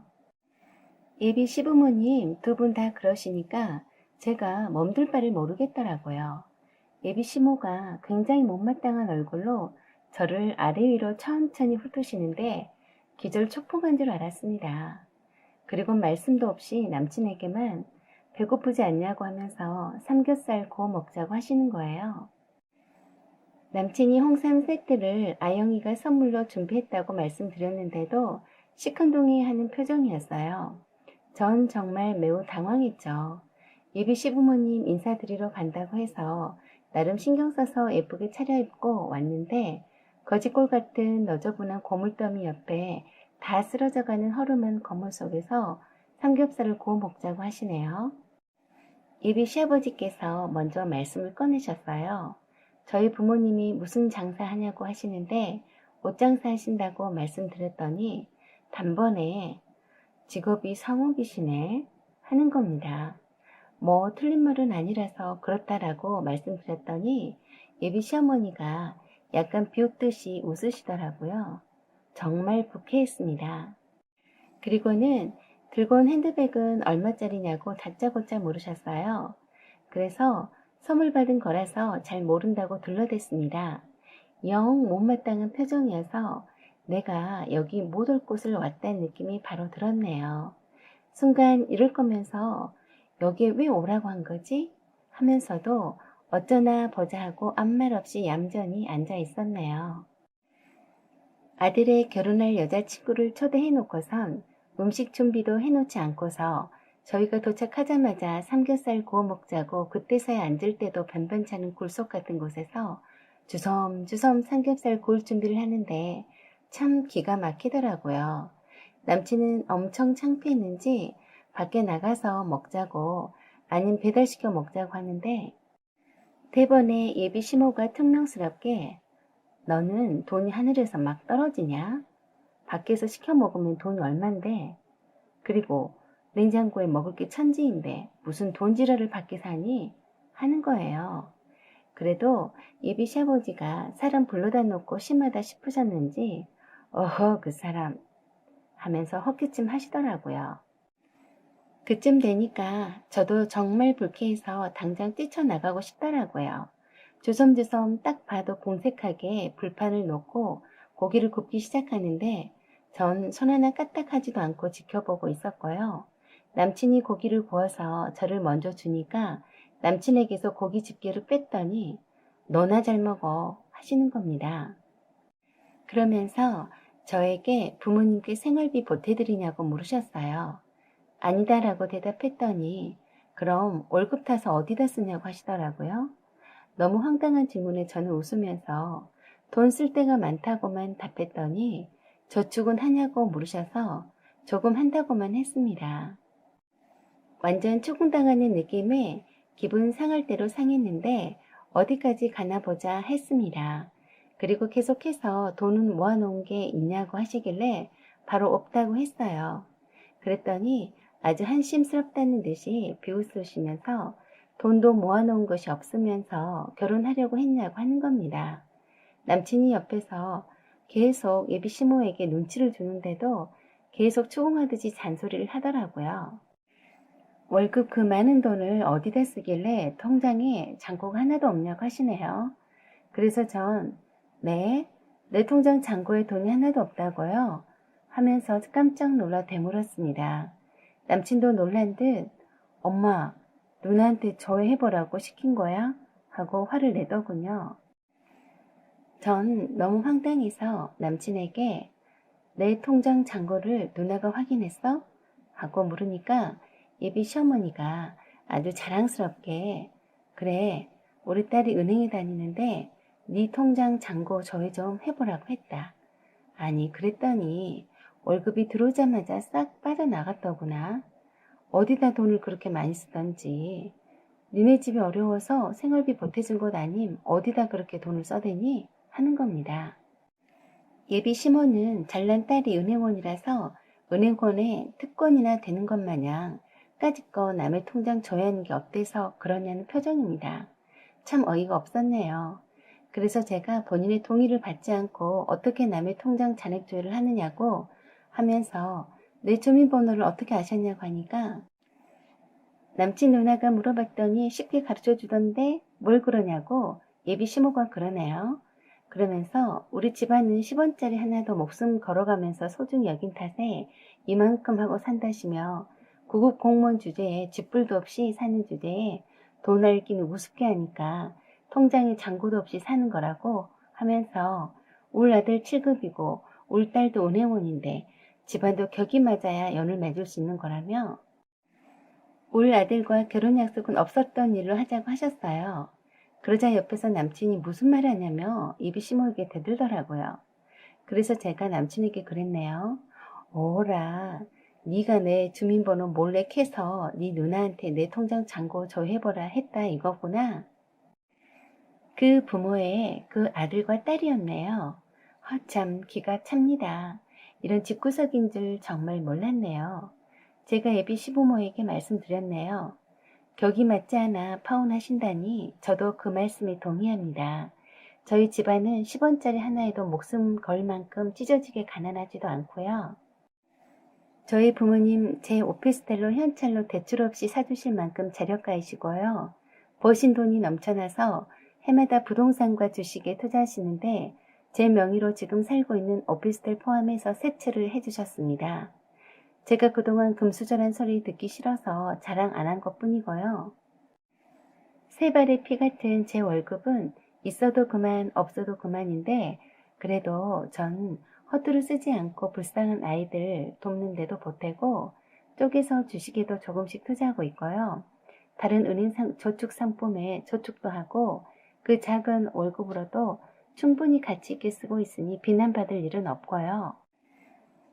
예비 시부모님 2분 다 그러시니까 제가 멈들 바를 모르겠더라고요. 예비 시모가 굉장히 못마땅한 얼굴로 저를 아래 위로 천천히 훑으시는데 기절초풍한 줄 알았습니다. 그리고 말씀도 없이 남친에게만 배고프지 않냐고 하면서 삼겹살 구워 먹자고 하시는 거예요. 남친이 홍삼 세트를 아영이가 선물로 준비했다고 말씀드렸는데도 시큰둥해하는 표정이었어요. 전 정말 매우 당황했죠. 예비 시부모님 인사드리러 간다고 해서 나름 신경 써서 예쁘게 차려입고 왔는데 거지꼴 같은 너저분한 고물더미 옆에 다 쓰러져가는 허름한 건물 속에서 삼겹살을 구워 먹자고 하시네요. 예비 시아버지께서 먼저 말씀을 꺼내셨어요. 저희 부모님이 무슨 장사하냐고 하시는데 옷 장사 하신다고 말씀드렸더니 단번에 직업이 성우이시네 하는 겁니다. 뭐 틀린 말은 아니라서 그렇다라고 말씀드렸더니 예비 시어머니가 약간 비웃듯이 웃으시더라고요. 정말 불쾌했습니다. 그리고는 들고 온 핸드백은 얼마짜리냐고 다짜고짜 물으셨어요. 그래서 선물 받은 거라서 잘 모른다고 둘러댔습니다. 영 못마땅한 표정이어서 내가 여기 못 올 곳을 왔다는 느낌이 바로 들었네요. 순간 이럴 거면서 여기에 왜 오라고 한 거지? 하면서도 어쩌나 보자 하고 아무 말 없이 얌전히 앉아 있었네요. 아들의 결혼할 여자친구를 초대해 놓고선 음식 준비도 해놓지 않고서 저희가 도착하자마자 삼겹살 구워 먹자고 그때서야 앉을 때도 변변찮은 굴속 같은 곳에서 주섬주섬 삼겹살 구울 준비를 하는데 참 기가 막히더라고요. 남친은 엄청 창피했는지 밖에 나가서 먹자고 아님 배달시켜 먹자고 하는데 대번에 예비 시모가 퉁명스럽게 너는 돈이 하늘에서 막 떨어지냐? 밖에서 시켜 먹으면 돈이 얼만데? 그리고 냉장고에 먹을 게 천지인데 무슨 돈지랄을 밖에 사니? 하는 거예요. 그래도 예비 시아버지가 사람 불러다 놓고 심하다 싶으셨는지 어허 그 사람 하면서 헛기침 하시더라고요. 그쯤 되니까 저도 정말 불쾌해서 당장 뛰쳐나가고 싶더라고요. 주섬주섬 딱 봐도 봉색하게 불판을 놓고 고기를 굽기 시작하는데 전 손 하나 까딱하지도 않고 지켜보고 있었고요. 남친이 고기를 구워서 저를 먼저 주니까 남친에게서 고기 집게를 뺐더니 너나 잘 먹어 하시는 겁니다. 그러면서 저에게 부모님께 생활비 보태드리냐고 물으셨어요. 아니다라고 대답했더니 그럼 월급 타서 어디다 쓰냐고 하시더라고요. 너무 황당한 질문에 저는 웃으면서 돈 쓸 데가 많다고만 답했더니 저축은 하냐고 물으셔서 조금 한다고만 했습니다. 완전 추궁당하는 느낌에 기분 상할 대로 상했는데 어디까지 가나 보자 했습니다. 그리고 계속해서 돈은 모아놓은 게 있냐고 하시길래 바로 없다고 했어요. 그랬더니 아주 한심스럽다는 듯이 비웃으시면서 돈도 모아놓은 것이 없으면서 결혼하려고 했냐고 하는 겁니다. 남친이 옆에서 계속 예비 시모에게 눈치를 주는데도 계속 추궁하듯이 잔소리를 하더라고요. 월급 그 많은 돈을 어디다 쓰길래 통장에 잔고가 하나도 없냐고 하시네요. 그래서 전 네, 내 통장 잔고에 돈이 하나도 없다고요? 하면서 깜짝 놀라 되물었습니다. 남친도 놀란 듯 엄마, 누나한테 조회해보라고 시킨 거야? 하고 화를 내더군요. 전 너무 황당해서 남친에게 내 통장 잔고를 누나가 확인했어? 하고 물으니까 예비 시어머니가 아주 자랑스럽게 그래, 우리 딸이 은행에 다니는데 네 통장 잔고 조회 좀 해보라고 했다. 아니 그랬더니 월급이 들어오자마자 싹 빠져나갔더구나. 어디다 돈을 그렇게 많이 쓰던지. 니네 집이 어려워서 생활비 보태준 것 아님 어디다 그렇게 돈을 써대니? 하는 겁니다. 예비 시모는 잘난 딸이 은행원이라서 은행권에 특권이나 되는 것 마냥 까짓거 남의 통장 줘야 하는 게 어때서 그러냐는 표정입니다. 참 어이가 없었네요. 그래서 제가 본인의 동의를 받지 않고 어떻게 남의 통장 잔액 조회를 하느냐고 하면서 내 주민번호를 어떻게 아셨냐고 하니까 남친 누나가 물어봤더니 쉽게 가르쳐 주던데 뭘 그러냐고 예비 시모가 그러네요. 그러면서 우리 집안은 10원짜리 하나도 목숨 걸어가면서 소중히 여긴 탓에 이만큼 하고 산다시며 구급 공무원 주제에 쥐뿔도 없이 사는 주제에 돈 알기는 우습게 하니까 통장에 잔고도 없이 사는 거라고 하면서 울 아들 7급이고 울 딸도 은행원인데 집안도 격이 맞아야 연을 맺을 수 있는 거라며 울 아들과 결혼 약속은 없었던 일로 하자고 하셨어요. 그러자 옆에서 남친이 무슨 말 하냐며 입이 시물게 대들더라고요. 그래서 제가 남친에게 그랬네요. 오라, 네가 내 주민번호 몰래 캐서 네 누나한테 내 통장 잔고 조회해보라 했다 이거구나. 그 부모의 그 아들과 딸이었네요. 참 기가 찹니다. 이런 집구석인 줄 정말 몰랐네요. 제가 예비 시부모에게 말씀드렸네요. 격이 맞지 않아 파혼하신다니 저도 그 말씀에 동의합니다. 저희 집안은 10원짜리 하나에도 목숨 걸 만큼 찢어지게 가난하지도 않고요. 저희 부모님 제 오피스텔로 현찰로 대출 없이 사주실 만큼 재력가이시고요. 버신 돈이 넘쳐나서 해마다 부동산과 주식에 투자하시는데 제 명의로 지금 살고 있는 오피스텔 포함해서 세채를 해주셨습니다. 제가 그동안 금수저란 소리 듣기 싫어서 자랑 안 한 것뿐이고요. 세 발의 피 같은 제 월급은 있어도 그만 없어도 그만인데 그래도 전 허투루 쓰지 않고 불쌍한 아이들 돕는 데도 보태고 쪼개서 주식에도 조금씩 투자하고 있고요. 다른 은행 저축 상품에 저축도 하고 그 작은 월급으로도 충분히 가치 있게 쓰고 있으니 비난받을 일은 없고요.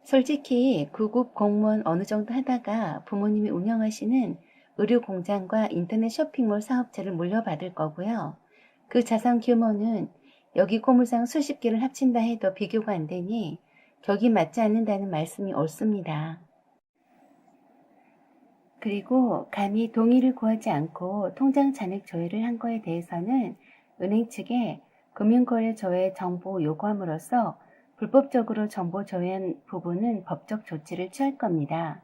솔직히 구급 공무원 어느 정도 하다가 부모님이 운영하시는 의료공장과 인터넷 쇼핑몰 사업체를 물려받을 거고요. 그 자산 규모는 여기 고물상 수십 개를 합친다 해도 비교가 안 되니 격이 맞지 않는다는 말씀이 옳습니다. 그리고 감히 동의를 구하지 않고 통장 잔액 조회를 한 거에 대해서는 은행 측에 금융거래 조회 정보 요구함으로써 불법적으로 정보 조회한 부분은 법적 조치를 취할 겁니다.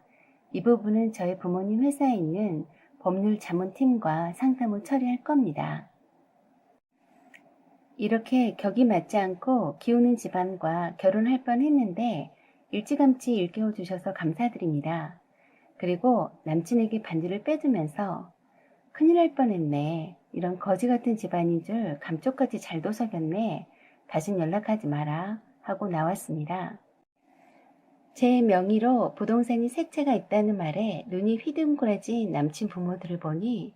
이 부분은 저희 부모님 회사에 있는 법률 자문팀과 상담 후 처리할 겁니다. 이렇게 격이 맞지 않고 기우는 집안과 결혼할 뻔했는데 일찌감치 일깨워 주셔서 감사드립니다. 그리고 남친에게 반지를 빼주면서 큰일 날 뻔했네. 이런 거지 같은 집안인 줄 감쪽같이 잘 도석였네. 다신 연락하지 마라 하고 나왔습니다. 제 명의로 부동산이 세 채가 있다는 말에 눈이 휘둥그레진 남친 부모들을 보니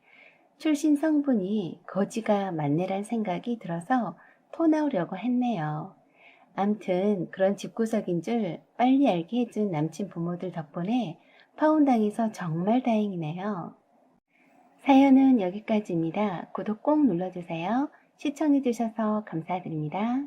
출신 성분이 거지가 맞네란 생각이 들어서 토 나오려고 했네요. 암튼 그런 집구석인 줄 빨리 알게 해준 남친 부모들 덕분에 파혼당해서 정말 다행이네요. 사연은 여기까지입니다. 구독 꼭 눌러주세요. 시청해주셔서 감사드립니다.